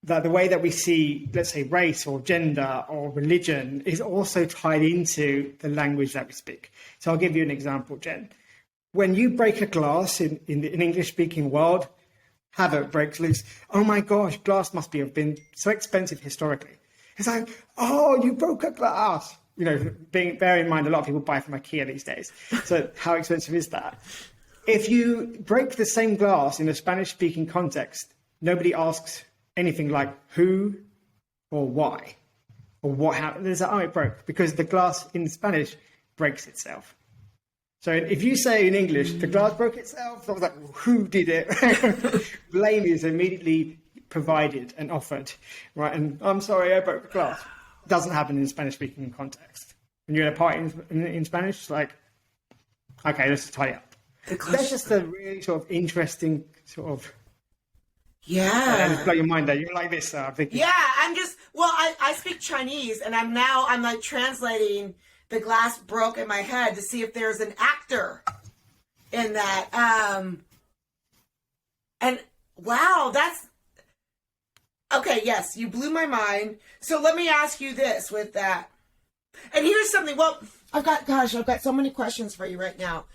the way that we see, let's say, race or gender or religion is also tied into the language that we speak. So I'll give you an example, Jen. When you break a glass in an English-speaking world, havoc breaks loose. Oh my gosh, glass must have been so expensive historically. It's like, oh, you broke a glass. Bear in mind, a lot of people buy from IKEA these days. So how expensive is that? If you break the same glass in a Spanish-speaking context, nobody asks anything like who or why or what happened. There's it broke, because the glass in Spanish breaks itself. So if you say in English, the glass broke itself, I was like, who did it? Blame is immediately provided and offered, right? And I'm sorry, I broke the glass. It doesn't happen in a Spanish-speaking context. When you're at a party in Spanish, it's like, okay, let's tidy up. That's just a really sort of interesting sort of... Yeah. Just blow your mind there. You're like this, Vicky. Yeah, I speak Chinese, and I'm like translating the glass broke in my head to see if there's an actor in that. And wow, that's okay. Yes, you blew my mind. So let me ask you this with that. And here's something. Well, I've got so many questions for you right now.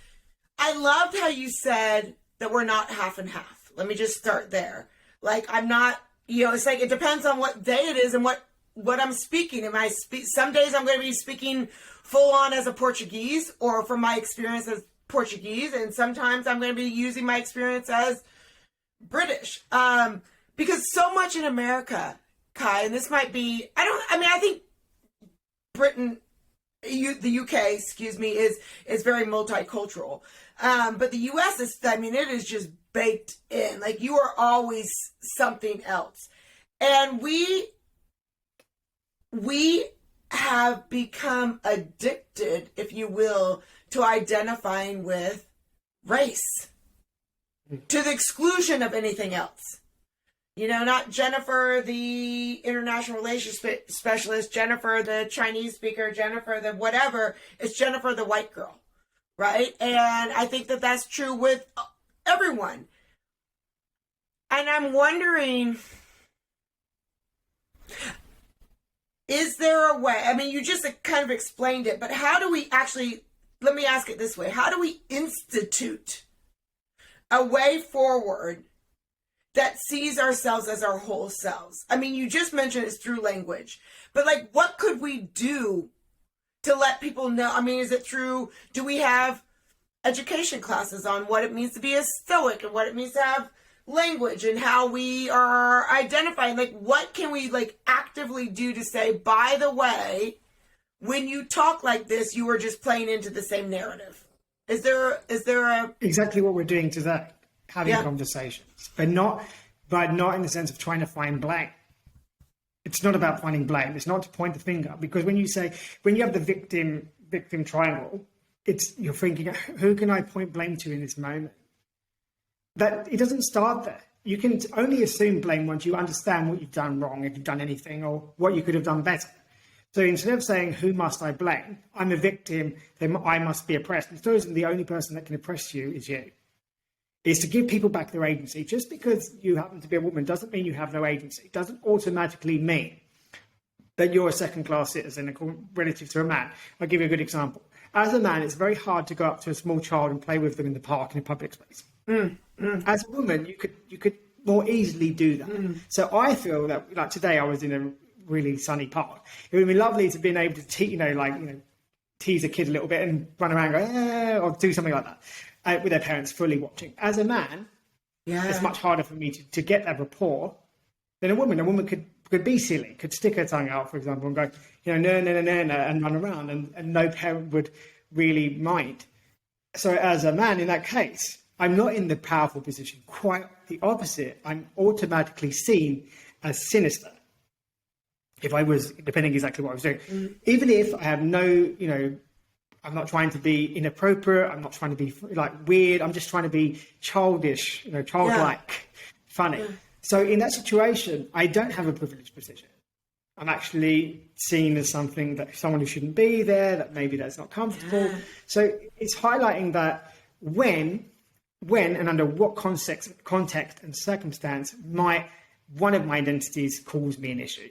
I loved how you said that we're not half and half. Let me just start there. Like, I'm not, it's like, it depends on what day it is and what I'm speaking. Some days I'm going to be speaking full on as a Portuguese or from my experience as Portuguese. And sometimes I'm going to be using my experience as British. Because so much in America, Kai, and this might be, I think Britain, the UK, is very multicultural. But the US is, it is just baked in. Like, you are always something else. And we have become addicted, if you will, to identifying with race to the exclusion of anything else. Not Jennifer, the international relations specialist, Jennifer, the Chinese speaker, Jennifer, the whatever. It's Jennifer, the white girl, right? And I think that that's true with everyone. And I'm wondering, is there a way? You just kind of explained it, but how do we actually, let me ask it this way. How do we institute a way forward that sees ourselves as our whole selves? You just mentioned it's through language, but like, what could we do to let people know? Is it through, do we have education classes on what it means to be a Stoic and what it means to have language and how we are identifying? Like, what can we actively do to say, by the way, when you talk like this, you are just playing into the same narrative? Is there a... Exactly what we're doing today, having conversations, but not in the sense of trying to find blame. It's not about finding blame. It's not to point the finger, because when you have the victim triangle, you're thinking, who can I point blame to in this moment? That it doesn't start there. You can only assume blame once you understand what you've done wrong, if you've done anything, or what you could have done better. So instead of saying, who must I blame? I'm a victim, then I must be oppressed. And Stoicism, the only person that can oppress you is you. Is to give people back their agency. Just because you happen to be a woman doesn't mean you have no agency. It doesn't automatically mean that you're a second-class citizen relative to a man. I'll give you a good example. As a man, it's very hard to go up to a small child and play with them in the park in a public space. As a woman, you could more easily do that. So I feel that, like today, I was in a really sunny park. It would be lovely to be able to tease a kid a little bit and run around and go, or do something like that with their parents fully watching. As a man, it's much harder for me to get that rapport than a woman. A woman could be silly, could stick her tongue out, for example, and go, no, and run around, and no parent would really mind. So as a man, in that case, I'm not in the powerful position. Quite the opposite. I'm automatically seen as sinister. If I was, depending exactly what I was doing, even if I have no, I'm not trying to be inappropriate. I'm not trying to be like weird. I'm just trying to be childish, childlike, funny. So in that situation, I don't have a privileged position. I'm actually seen as someone who shouldn't be there, that maybe that's not comfortable. So it's highlighting that when and under what context and circumstance might one of my identities cause me an issue.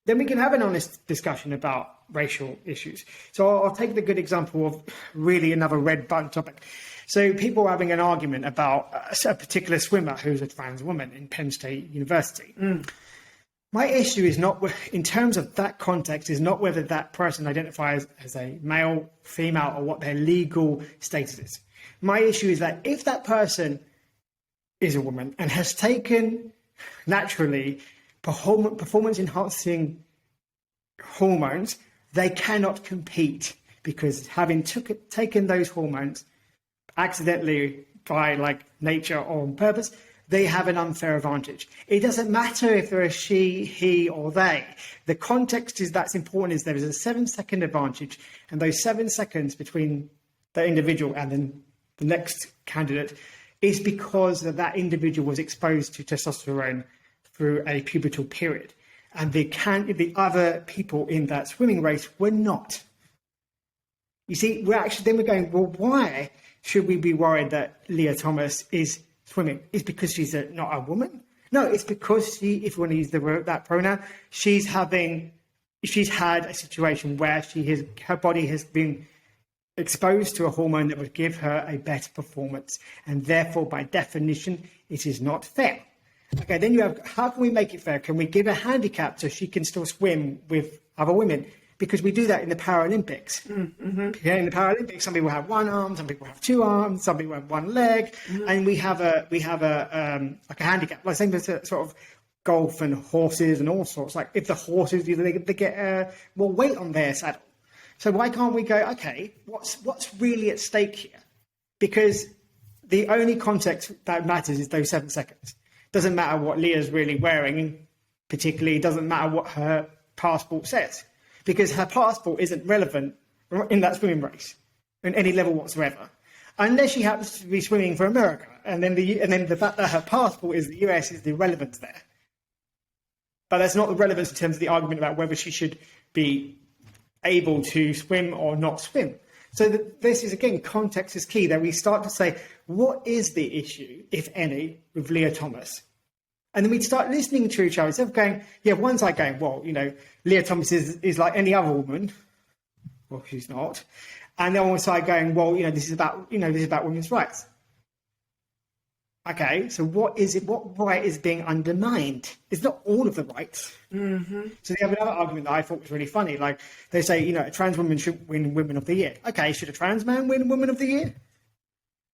Then we can have an honest discussion about racial issues. So I'll take the good example of really another red button topic. So people are having an argument about a particular swimmer who's a trans woman in Penn State University. My issue is not, in terms of that context, is not whether that person identifies as a male, female, or what their legal status is. My issue is that if that person is a woman and has taken naturally performance-enhancing hormones, they cannot compete because having taken those hormones accidentally by like nature or on purpose, they have an unfair advantage. It doesn't matter if they're a she, he, or they. The context that's important is there is a 7-second advantage, and those 7 seconds between the individual and then the next candidate is because that individual was exposed to testosterone through a pubertal period, and the other people in that swimming race were not. You see, we're going, well, why should we be worried that Leah Thomas is swimming? Is because she's not a woman? No, it's because if you want to use that pronoun, she's had a situation where her body has been exposed to a hormone that would give her a better performance, and therefore, by definition, it is not fair. Okay, then you have, how can we make it fair? Can we give a handicap so she can still swim with other women? Because we do that in the Paralympics. Yeah, in the Paralympics, some people have one arm, some people have two arms, some people have one leg, and we have a like a handicap. Like same with sort of golf and horses and all sorts. Like if the horses, they get more weight on their saddle. So why can't we go, okay, what's really at stake here? Because the only context that matters is those 7 seconds. Doesn't matter what Leah's really wearing, particularly. Doesn't matter what her passport says, because her passport isn't relevant in that swimming race in any level whatsoever, unless she happens to be swimming for America, and then the fact that her passport is the US is the relevance there. But that's not the relevance in terms of the argument about whether she should be able to swim or not swim. So this is, again, context is key. That we start to say, what is the issue, if any, with Leah Thomas? And then we start listening to each other instead of going, one side going, well, Leah Thomas is like any other woman. Well, she's not. And the other side going, well, this is about women's rights. Okay, so what right is being undermined? It's not all of the rights. So they have another argument that I thought was really funny. Like they say, a trans woman should win Woman of the Year. Okay, should a trans man win Woman of the Year?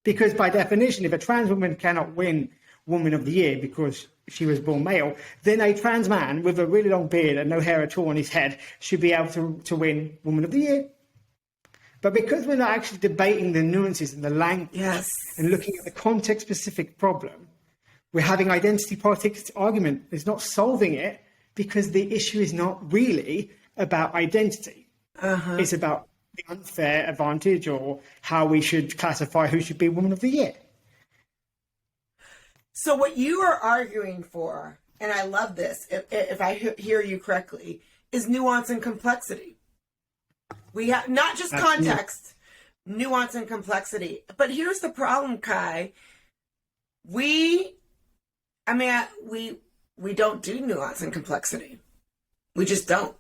Because by definition, if a trans woman cannot win Woman of the Year because she was born male, then a trans man with a really long beard and no hair at all on his head should be able to win Woman of the Year. But because we're not actually debating the nuances and the language and looking at the context-specific problem, we're having identity politics argument. It's not solving it because the issue is not really about identity. It's about the unfair advantage or how we should classify who should be Woman of the Year. So what you are arguing for, and I love this, if I hear you correctly, is nuance and complexity. We have not just context, nuance and complexity. But here's the problem, Kai. We don't do nuance and complexity. We just don't,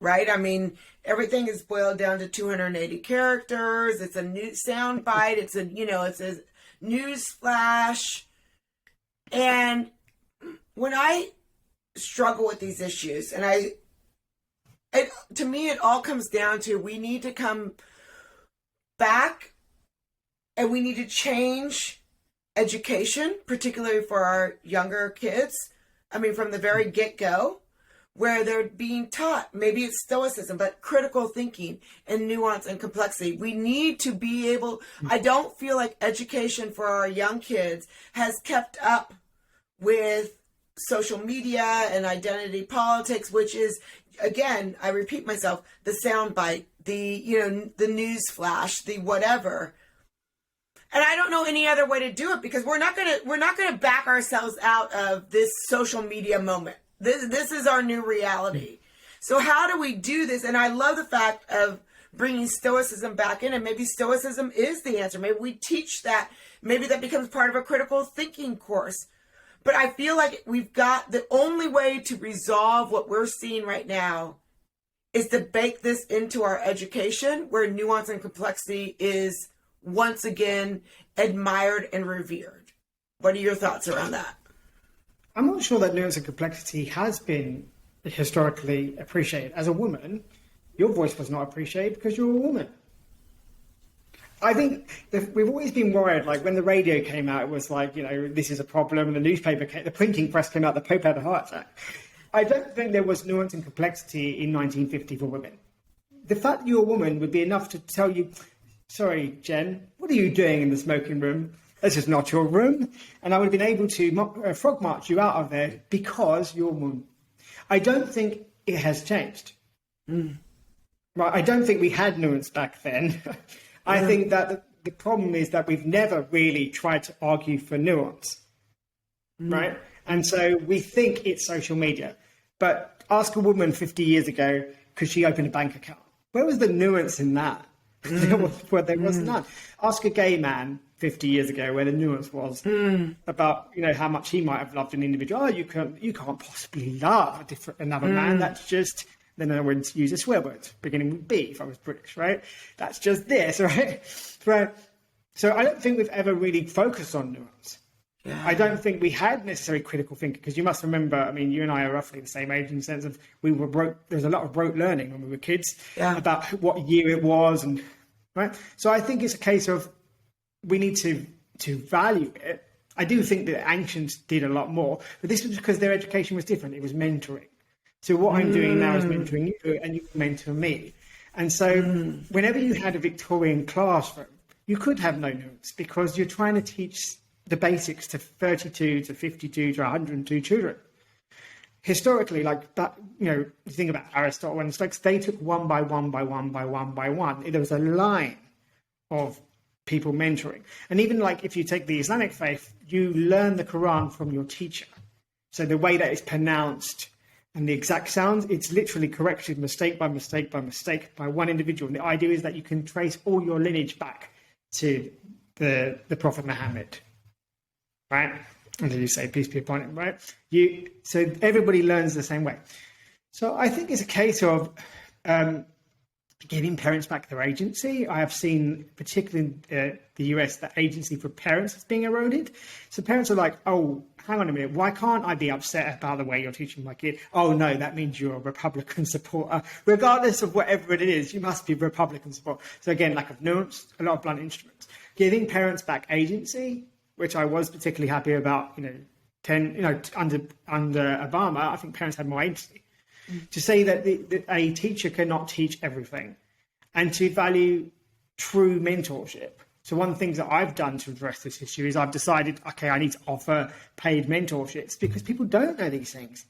right? I mean, everything is boiled down to 280 characters. It's a new sound bite. It's a news flash. And when I struggle with these issues, and to me, it all comes down to we need to come back and we need to change education, particularly for our younger kids. I mean, from the very get-go, where they're being taught, maybe it's Stoicism, but critical thinking and nuance and complexity. We need to be able, I don't feel like education for our young kids has kept up with social media and identity politics, which is, again, I repeat myself, the soundbite, the news flash, the whatever. And I don't know any other way to do it, because we're not gonna back ourselves out of this social media moment. This is our new reality. So how do we do this? And I love the fact of bringing Stoicism back in, and maybe Stoicism is the answer. Maybe we teach that. Maybe that becomes part of a critical thinking course. But I feel like we've got the only way to resolve what we're seeing right now is to bake this into our education, where nuance and complexity is once again admired and revered. What are your thoughts around that? I'm not sure that nuance and complexity has been historically appreciated. As a woman, your voice was not appreciated because you're a woman. I think we've always been worried, like when the radio came out, it was like, this is a problem. The newspaper the printing press came out, the Pope had a heart attack. I don't think there was nuance and complexity in 1950 for women. The fact that you're a woman would be enough to tell you, sorry, Jen, what are you doing in the smoking room? This is not your room. And I would have been able to frog march you out of there because you're a woman. I don't think it has changed. Right? I don't think we had nuance back then. I think that the problem is that we've never really tried to argue for nuance. Right? And so we think it's social media. But ask a woman 50 years ago, could she open a bank account? Where was the nuance in that? There was none. Ask a gay man 50 years ago where the nuance was about how much he might have loved an individual. Oh, you can't possibly love another man. That's just, then I wouldn't use a swear word beginning with B if I was British, right? That's just this, right? Right. So I don't think we've ever really focused on nuance. Yeah. I don't think we had necessarily critical thinking, because you must remember, I mean, you and I are roughly the same age in the sense of there was a lot of rote learning when we were kids about what year it was, and right. So I think it's a case of we need to value it. I do think that ancients did a lot more, but this was because their education was different. It was mentoring. So what I'm doing now is mentoring you, and you mentor me. And so whenever you had a Victorian classroom, you could have no nuance, because you're trying to teach the basics to 32 to 52 to 102 children. Historically, like that, you think about Aristotle and Stoics, they took one by one by one by one by one. There was a line of people mentoring. And even like if you take the Islamic faith, you learn the Quran from your teacher. So the way that it's pronounced and the exact sounds, it's literally corrected mistake by mistake by mistake by one individual. And the idea is that you can trace all your lineage back to the Prophet Muhammad. Right? And you say, peace be upon him, right? So everybody learns the same way. So I think it's a case of giving parents back their agency. I have seen, particularly in the US, that agency for parents is being eroded. So parents are like, oh, hang on a minute, why can't I be upset about the way you're teaching my kid? Oh, no, that means you're a Republican supporter. Regardless of whatever it is, you must be Republican supporter. So again, lack of nuance, a lot of blunt instruments. Giving parents back agency, which I was particularly happy about, under Obama. I think parents had more agency to say that a teacher cannot teach everything, and to value true mentorship. So one of the things that I've done to address this issue is I've decided, okay, I need to offer paid mentorships because people don't know these things.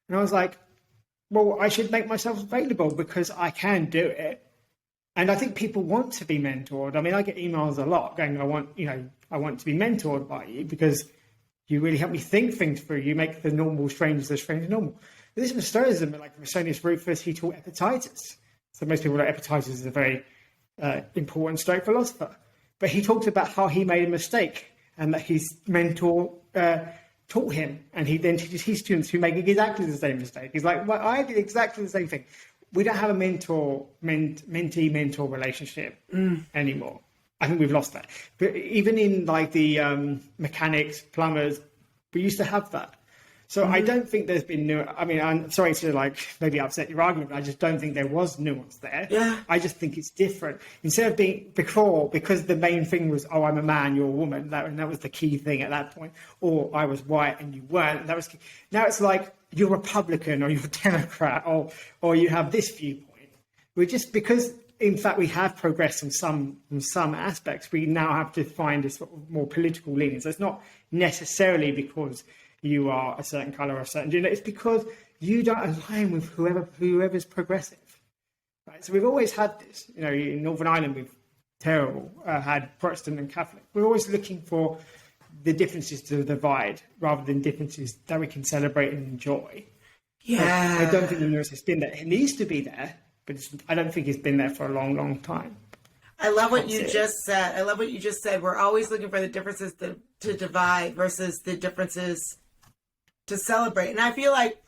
And I was like, well, I should make myself available because I can do it. And I think people want to be mentored. I mean, I get emails a lot going, I want to be mentored by you because you really help me think things through. You make the normal strange the strange normal. But this was Stoicism, like Musonius Rufus, he taught Epictetus. So most people know Epictetus is a very important Stoic philosopher. But he talked about how he made a mistake and that his mentor taught him. And he then teaches his students who make exactly the same mistake. He's like, well, I did exactly the same thing. We don't have a mentee-mentor relationship anymore. I think we've lost that. But even in like the mechanics, plumbers, we used to have that. So I don't think there's been I mean, I'm sorry to maybe upset your argument, but I just don't think there was nuance there. Yeah. I just think it's different. Instead of being because the main thing was, oh, I'm a man, you're a woman, and that was the key thing at that point, or I was white and you weren't, and that was key. Now it's like you're Republican or you're Democrat or you have this viewpoint. We're just because. In fact, we have progressed in some aspects. We now have to find a sort of more political leaning. So it's not necessarily because you are a certain colour or a certain gender. It's because you don't align with whoever's progressive. Right? So we've always had this. You know, in Northern Ireland, we've had Protestant and Catholic. We're always looking for the differences to divide rather than differences that we can celebrate and enjoy. Yeah. I don't think the nuance has been there. It needs to be there. But I don't think it's been there for a long, long time. I love what you just said. We're always looking for the differences to divide versus the differences to celebrate. And I feel like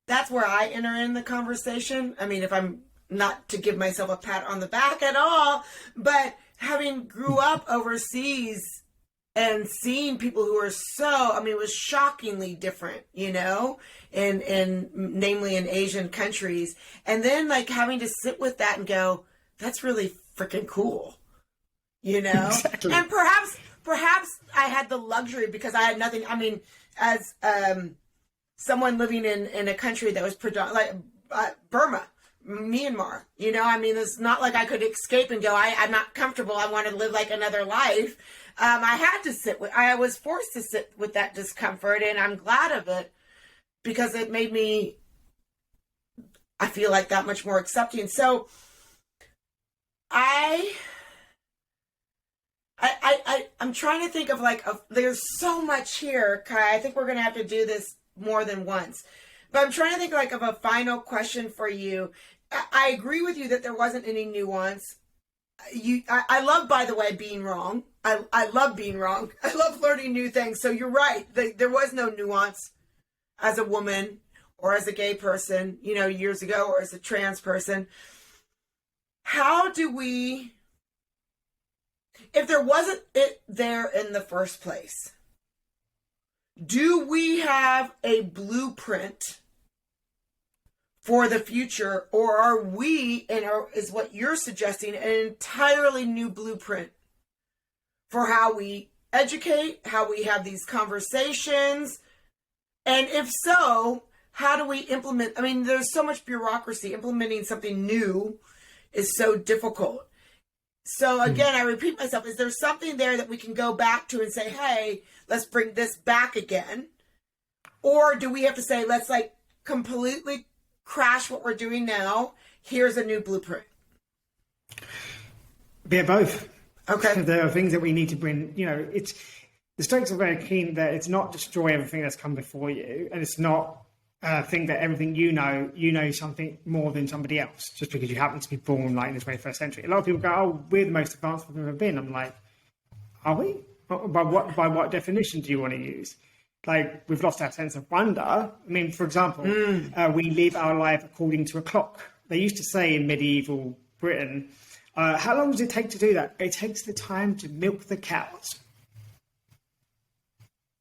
that's where I enter in the conversation. I mean, if I'm not to give myself a pat on the back at all, but having grew up overseas and seeing people who are it was shockingly different, you know, in namely in Asian countries. And then like having to sit with that and go, that's really freaking cool, you know? Exactly. And perhaps I had the luxury because I had nothing. I mean, as someone living in a country that was Burma, Myanmar, you know, I mean, it's not like I could escape and go, I'm not comfortable. I want to live like another life. I was forced to sit with that discomfort, and I'm glad of it because it made me, I feel like that much more accepting. So I'm trying to think of there's so much here, Kai. I think we're going to have to do this more than once, but I'm trying to think of a final question for you. I agree with you that there wasn't any nuance. I love, by the way, being wrong. I love being wrong. I love learning new things. So you're right. There was no nuance as a woman or as a gay person, you know, years ago, or as a trans person. How do we, if there wasn't it there in the first place, do we have a blueprint for the future, or are we, is what you're suggesting, an entirely new blueprint for how we educate, how we have these conversations? And if so, how do we implement? I mean, there's so much bureaucracy. Implementing something new is so difficult. So again, I repeat myself, is there something there that we can go back to and say, hey, let's bring this back again? Or do we have to say, let's completely crash what we're doing now? Here's a new blueprint. Be both. Okay. There are things that we need to bring, you know, the Stoics are very keen that it's not destroy everything that's come before you, and it's not think that everything you know something more than somebody else just because you happen to be born in the 21st century. A lot of people go, oh, we're the most advanced we've ever been. I'm like, are we? By what definition do you want to use? We've lost our sense of wonder. I mean, for example, we live our life according to a clock. They used to say in medieval Britain, how long does it take to do that? It takes the time to milk the cows.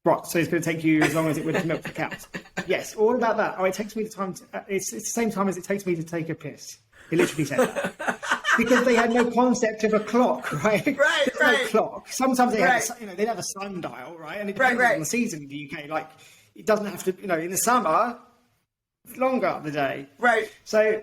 Right, so it's going to take you as long as it would to milk the cows. Yes, all about that. Oh, it takes me the time. It's the same time as it takes me to take a piss. He literally said that. Because they had no concept of a clock, right? Right. No clock. Sometimes they had, they'd have a sundial, right? And it depends on the season in the UK. It doesn't have to, in the summer, it's longer the day. Right. So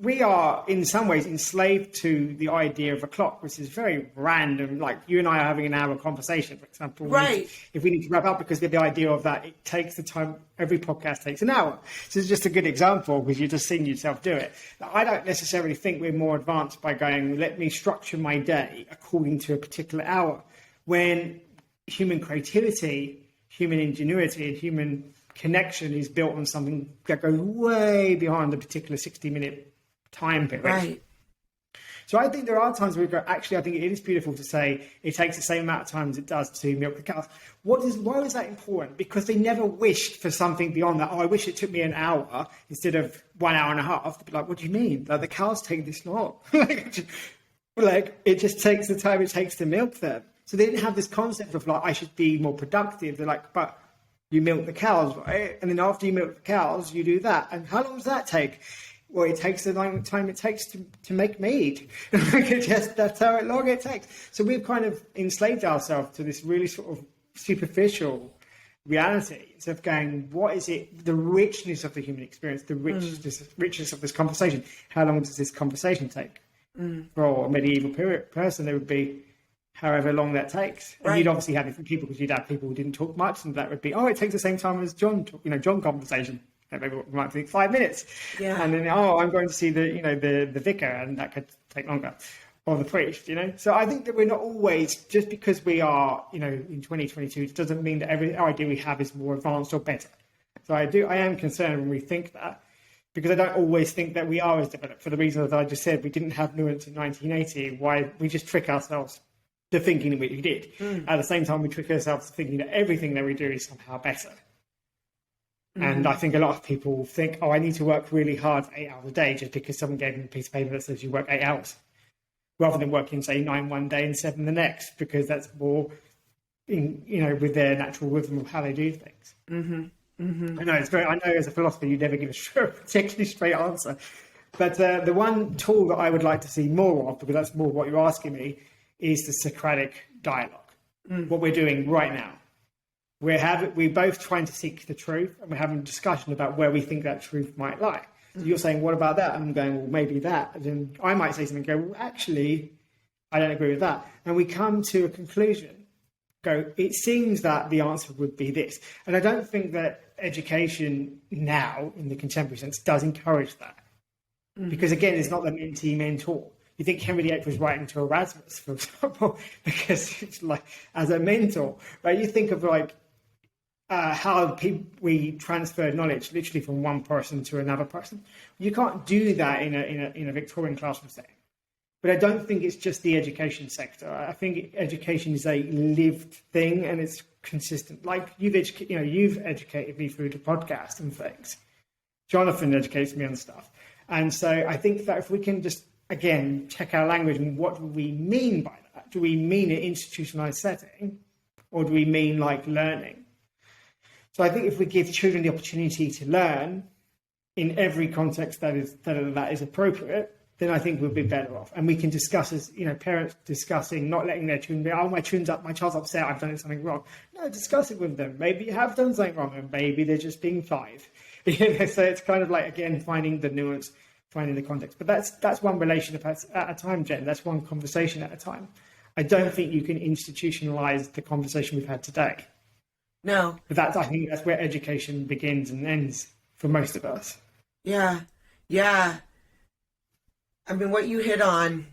we are, in some ways, enslaved to the idea of a clock, which is very random. Like you and I are having an hour conversation, for example. Right. If we need to wrap up, because the idea of that, it takes the time. Every podcast takes an hour. So it's just a good example because you're just seeing yourself do it. I don't necessarily think we're more advanced by going, let me structure my day according to a particular hour. When human creativity, human ingenuity, and human connection is built on something that goes way beyond a particular 60-minute time period. Right. So I think there are times where we go, actually, I think it is beautiful to say it takes the same amount of time as it does to milk the cows. Why is that important? Because they never wished for something beyond that. Oh, I wish it took me an hour instead of 1 hour and a half. They'd be like, what do you mean? The cows take this long. It just takes the time it takes to milk them. So they didn't have this concept of I should be more productive. They're like, but you milk the cows, right? And then after you milk the cows, you do that. And how long does that take? Well, it takes the time it takes to make meat. That's how long it takes. So we've kind of enslaved ourselves to this really sort of superficial reality of going, what is it, the richness of the human experience, the richness of this conversation. How long does this conversation take? For a medieval person, it would be however long that takes. And you'd obviously have different people, because you'd have people who didn't talk much, and that would be, it takes the same time as John conversation. Maybe we might think 5 minutes. Yeah. And then, I'm going to see the vicar, and that could take longer. Or the priest, So I think that we're not always, just because we are, in 2022, it doesn't mean that every idea we have is more advanced or better. So I am concerned when we think that, because I don't always think that we are as developed, for the reasons that I just said. We didn't have nuance in 1980. Why we just trick ourselves to thinking that we did. At the same time, we trick ourselves to thinking that everything that we do is somehow better. And I think a lot of people think, I need to work really hard 8 hours a day just because someone gave me a piece of paper that says you work 8 hours, rather than working, say, 9 one day and 7 the next, because that's more, with their natural rhythm of how they do things. I know as a philosopher, you never give a particularly straight answer. But the one tool that I would like to see more of, because that's more what you're asking me, is the Socratic dialogue. What we're doing right now. We're both trying to seek the truth, and we're having a discussion about where we think that truth might lie. So you're saying, what about that? And I'm going, well, maybe that. And then I might say something and go, well, actually, I don't agree with that. And we come to a conclusion, it seems that the answer would be this. And I don't think that education now, in the contemporary sense, does encourage that. Because, again, it's not the mentee-mentor. You think Henry VIII was writing to Erasmus, for example, because it's like, as a mentor, right? You think of how we transfer knowledge literally from one person to another person. You can't do that in a Victorian classroom setting. But I don't think it's just the education sector. I think education is a lived thing, and it's consistent. Like you've educated me through the podcast and things. Jonathan educates me on stuff. And so I think that if we can just, again, check our language and what do we mean by that? Do we mean an institutionalized setting, or do we mean like learning? So I think if we give children the opportunity to learn in every context that is appropriate, then I think we'll be better off. And we can discuss, as parents discussing, not letting their children be, my child's upset, I've done something wrong. No, discuss it with them. Maybe you have done something wrong, and maybe they're just being 5. So it's kind of like, again, finding the nuance, finding the context. But that's one relationship at a time, Jen. That's one conversation at a time. I don't think you can institutionalize the conversation we've had today. No. But I think that's where education begins and ends for most of us. Yeah. I mean, what you hit on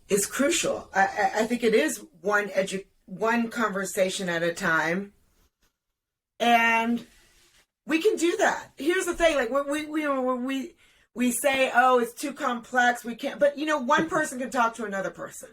is crucial. I think it is one conversation at a time, and we can do that. Here's the thing: like we say, it's too complex, we can't. But one person can talk to another person.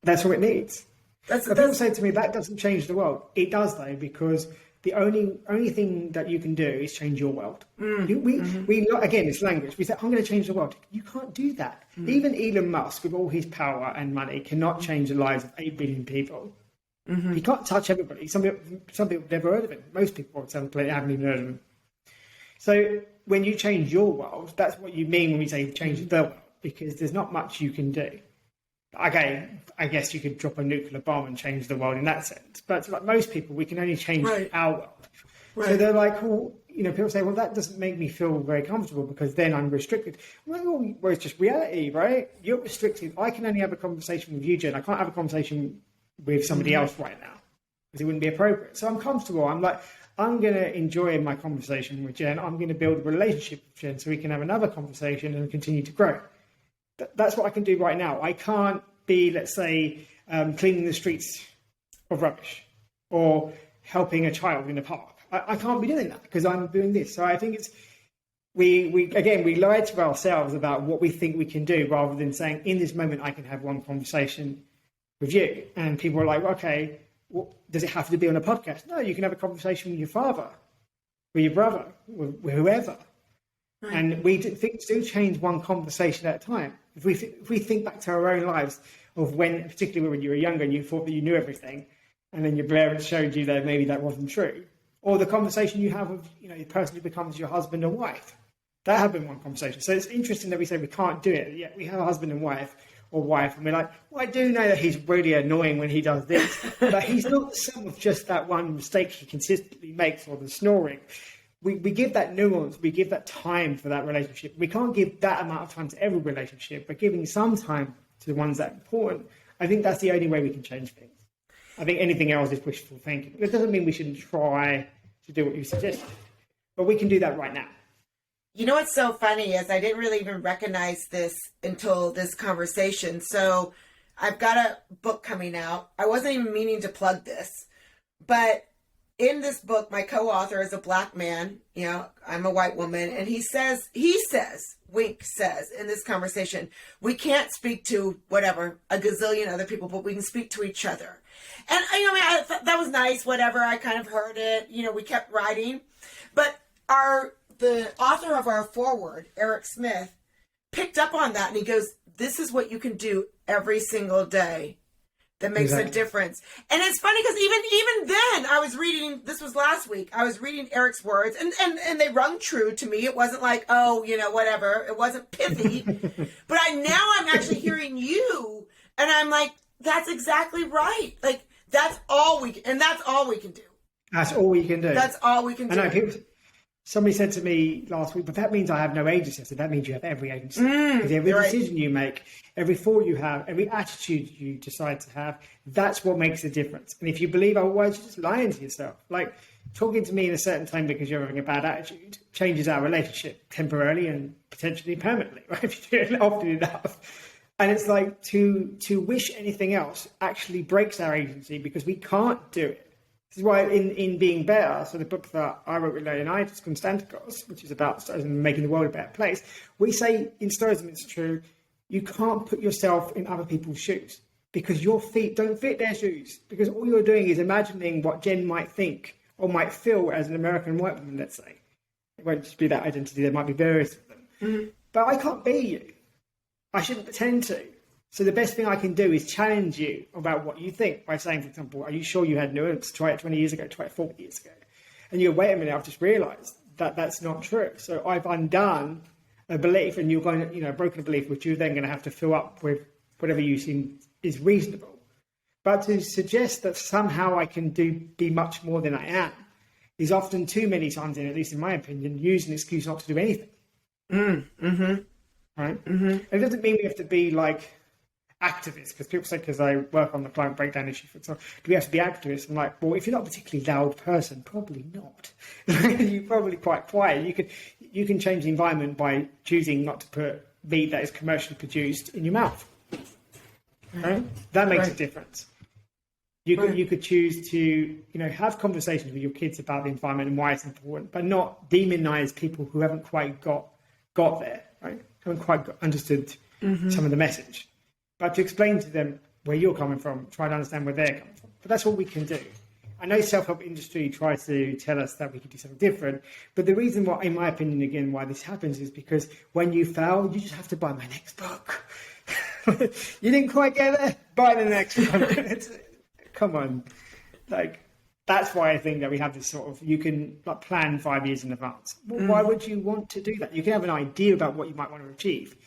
That's what it needs. People say to me, that doesn't change the world. It does, though, because the only thing that you can do is change your world. Again, it's language. We say, I'm going to change the world. You can't do that. Even Elon Musk, with all his power and money, cannot change the lives of 8 billion people. He can't touch everybody. Some people have never heard of him. Most people on some planet haven't even heard of him. So when you change your world, that's what you mean when we say change the world, because there's not much you can do. Okay, I guess you could drop a nuclear bomb and change the world in that sense. But like most people, we can only change our world. Right. So they're like, well, people say, well, that doesn't make me feel very comfortable because then I'm restricted. Well, it's just reality, right? You're restricted. I can only have a conversation with you, Jen. I can't have a conversation with somebody else right now because it wouldn't be appropriate. So I'm comfortable. I'm like, I'm going to enjoy my conversation with Jen. I'm going to build a relationship with Jen so we can have another conversation and continue to grow. That's what I can do right now. I can't be, let's say, cleaning the streets of rubbish or helping a child in a park. I can't be doing that because I'm doing this. So I think it's we lie to ourselves about what we think we can do rather than saying, in this moment, I can have one conversation with you. And people are like, okay, does it have to be on a podcast? No, you can have a conversation with your father, with your brother, with whoever. Right. And we do change one conversation at a time. If we think back to our own lives of when, particularly when you were younger and you thought that you knew everything, and then your parents showed you that maybe that wasn't true. Or the conversation you have with, the person who becomes your husband or wife. That had been one conversation. So it's interesting that we say we can't do it. Yet we have a husband and wife, and we're like, well, I do know that he's really annoying when he does this, but he's not the sum of just that one mistake he consistently makes, or the snoring. We give that nuance, we give that time for that relationship. We can't give that amount of time to every relationship, but giving some time to the ones that are important, I think that's the only way we can change things. I think anything else is wishful thinking. It doesn't mean we shouldn't try to do what you suggested, but we can do that right now. You know what's so funny is I didn't really even recognize this until this conversation. So I've got a book coming out. I wasn't even meaning to plug this, but in this book, my co-author is a black man. I'm a white woman, and he says, Wink says in this conversation, we can't speak to whatever, a gazillion other people, but we can speak to each other. And I thought that was nice, whatever. I kind of heard it. We kept writing, but the author of our foreword, Eric Smith, picked up on that, and he goes, this is what you can do every single day that makes a difference. And it's funny because even then I was reading, this was last week, I was reading Eric's words, and they rung true to me. It wasn't like, whatever. It wasn't pithy. But now I'm actually hearing you, and I'm like, that's exactly right. Like, that's all we can do. That's all we can do. That's all we can do. I know somebody said to me last week, but that means I have no agency. I said, that means you have every agency. Because every decision you make, every thought you have, every attitude you decide to have, that's what makes a difference. And if you believe otherwise, you're just lying to yourself. Like, talking to me in a certain tone because you're having a bad attitude changes our relationship temporarily and potentially permanently, right? If you do it often enough. And it's like to wish anything else actually breaks our agency because we can't do it. This is why in Being Better, so the book that I wrote with Leonidas Konstantikos, which is about Stoicism and making the world a better place, we say in Stoicism it's true, you can't put yourself in other people's shoes because your feet don't fit their shoes, because all you're doing is imagining what Jen might think or might feel as an American white woman, let's say. It won't just be that identity, there might be various of them. Mm-hmm. But I can't be you. I shouldn't pretend to. So the best thing I can do is challenge you about what you think by saying, for example, are you sure you had nuance? Try it 20 years ago, try it 40 years ago. And you go, wait a minute, I've just realised that that's not true. So I've undone a belief, and you're going to, broken a belief, which you're then going to have to fill up with whatever you seem is reasonable. But to suggest that somehow I can be much more than I am is often too many times, at least in my opinion, use an excuse not to do anything. Right? Mm-hmm. It doesn't mean we have to be like activists, because people say, because I work on the climate breakdown issue, for example, do we have to be activists? I'm like, well, if you're not a particularly loud person, probably not. You're probably quite quiet. You can change the environment by choosing not to put meat that is commercially produced in your mouth. Right? That makes a difference. You could choose to have conversations with your kids about the environment and why it's important, but not demonize people who haven't quite got there, right? Haven't quite understood some of the message. But to explain to them where you're coming from, try to understand where they're coming from. But that's what we can do. I know self-help industry tries to tell us that we can do something different, but the reason why, in my opinion, again, why this happens is because when you fail, you just have to buy my next book. You didn't quite get there? Buy the next one. Come on. That's why I think that we have this sort of, you can plan 5 years in advance. Well, why would you want to do that? You can have an idea about what you might want to achieve,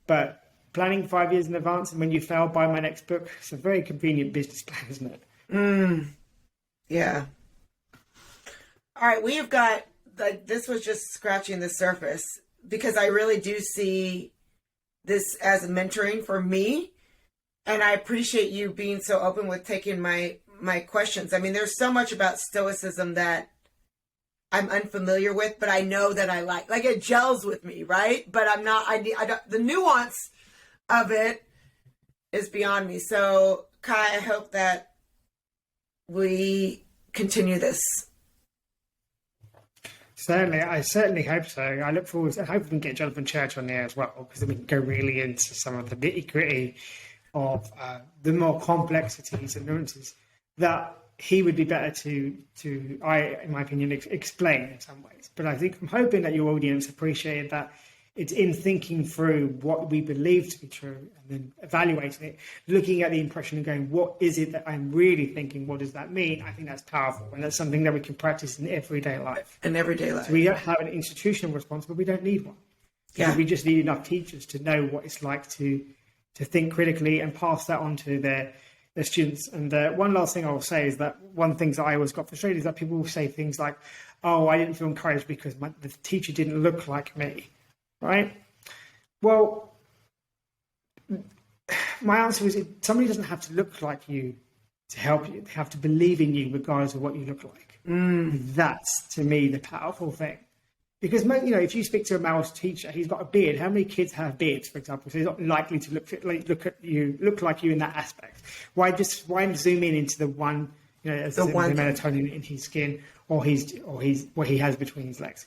but planning 5 years in advance, and when you fail, buy my next book, it's a very convenient business plan, isn't it? Yeah. All right, we have got, this was just scratching the surface, because I really do see this as mentoring for me, and I appreciate you being so open with taking my questions. I mean, there's so much about Stoicism that I'm unfamiliar with, but I know that I like it gels with me, right? But I'm not, I don't, the nuance of it is beyond me. So Kai, I hope that we continue this. Certainly, I certainly hope so. I look forward. I hope we can get Jonathan Church on there as well, because then we can go really into some of the nitty gritty of the more complexities and nuances that he would be better to in my opinion, explain in some ways. But I think I'm hoping that your audience appreciated that It's in thinking through what we believe to be true and then evaluating it, looking at the impression and going, what is it that I'm really thinking? What does that mean? I think that's powerful. And that's something that we can practice in everyday life. In everyday life. So we don't have an institutional response, but we don't need one. Yeah. We just need enough teachers to know what it's like to think critically and pass that on to their students. And one last thing I will say is that one of the things that I always got frustrated is that people will say things like, oh, I didn't feel encouraged because the teacher didn't look like me, right? Well, my answer is somebody doesn't have to look like you to help you. They have to believe in you regardless of what you look like. That's, to me, the powerful thing. Because, if you speak to a male teacher, he's got a beard. How many kids have beards, for example? So he's not likely to look like you in that aspect. Why zoom in into the one, the melatonin in his skin or what he has between his legs?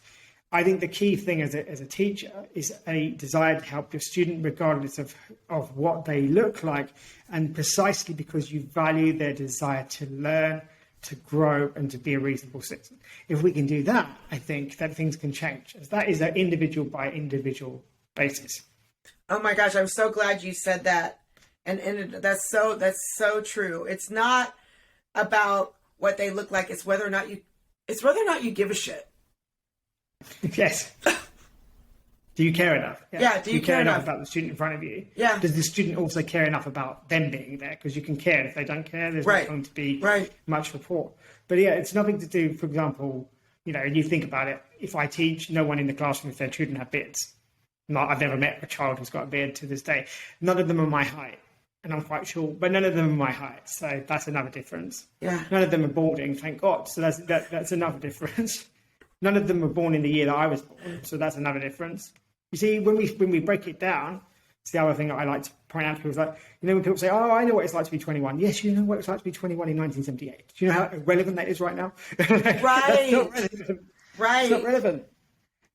I think the key thing as a teacher is a desire to help your student regardless of what they look like, and precisely because you value their desire to learn, to grow, and to be a reasonable citizen. If we can do that, I think that things can change. As that is an individual by individual basis. Oh my gosh, I'm so glad you said that. And that's so true. It's not about what they look like, it's whether or not you give a shit. Yes. Do you care enough? Yeah, do you care enough about the student in front of you? Yeah. Does the student also care enough about them being there? Because you can care. If they don't care, there's not going to be much rapport. But yeah, it's nothing to do, for example, you think about it. If I teach, no one in the classroom, if their children have beards. I've never met a child who's got a beard to this day. None of them are my height. And I'm quite short, but none of them are my height. So that's another difference. Yeah. None of them are balding, thank God. So that's another difference. None of them were born in the year that I was born. So that's another difference. You see, when we break it down, it's the other thing that I like to point out to people is like, when people say, oh, I know what it's like to be 21. Yes, you know what it's like to be 21 in 1978. Do you know how irrelevant that is right now? Right. That's not relevant. Right. It's not relevant.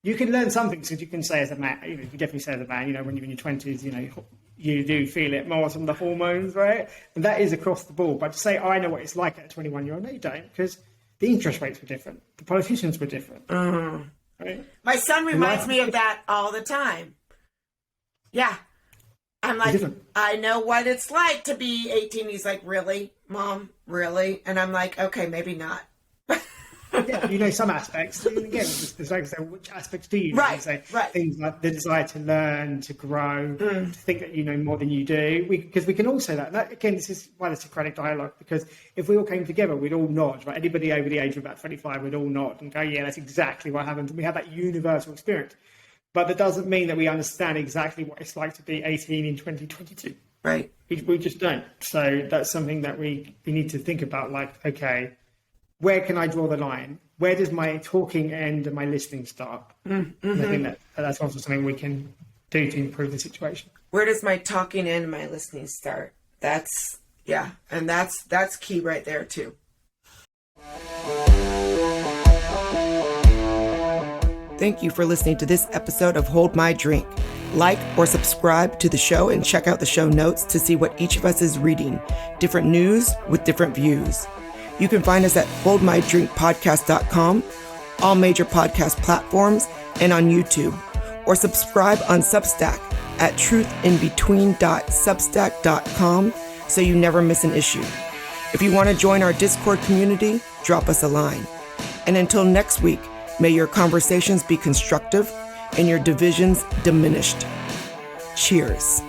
You can learn something because you can say as a man, you definitely say as a man, when you're in your 20s, you do feel it more, some of the hormones, right? And that is across the board. But to say, oh, I know what it's like at a 21-year-old, no, you don't, because the interest rates were different. The politicians were different. Right? My son reminds me of that all the time. Yeah. I'm like, I know what it's like to be 18. He's like, really, Mom? Really? And I'm like, okay, maybe not. Yeah, some aspects. And again, there's like, so which aspects do you know? Right, so right. Things like the desire to learn, to grow, to think that you know more than you do. Because we can all say that. Again, this is why the Socratic dialogue, because if we all came together, we'd all nod, right? Anybody over the age of about 25 would all nod and go, yeah, that's exactly what happened. And we have that universal experience. But that doesn't mean that we understand exactly what it's like to be 18 in 2022. Right. We just don't. So that's something that we need to think about, like, okay, where can I draw the line? Where does my talking end and my listening start? Mm-hmm. And I think that's also something we can do to improve the situation. Where does my talking end and my listening start? That's key right there too. Thank you for listening to this episode of Hold My Drink. Like or subscribe to the show and check out the show notes to see what each of us is reading. Different news with different views. You can find us at holdmydrinkpodcast.com, all major podcast platforms, and on YouTube. Or subscribe on Substack at truthinbetween.substack.com so you never miss an issue. If you want to join our Discord community, drop us a line. And until next week, may your conversations be constructive and your divisions diminished. Cheers.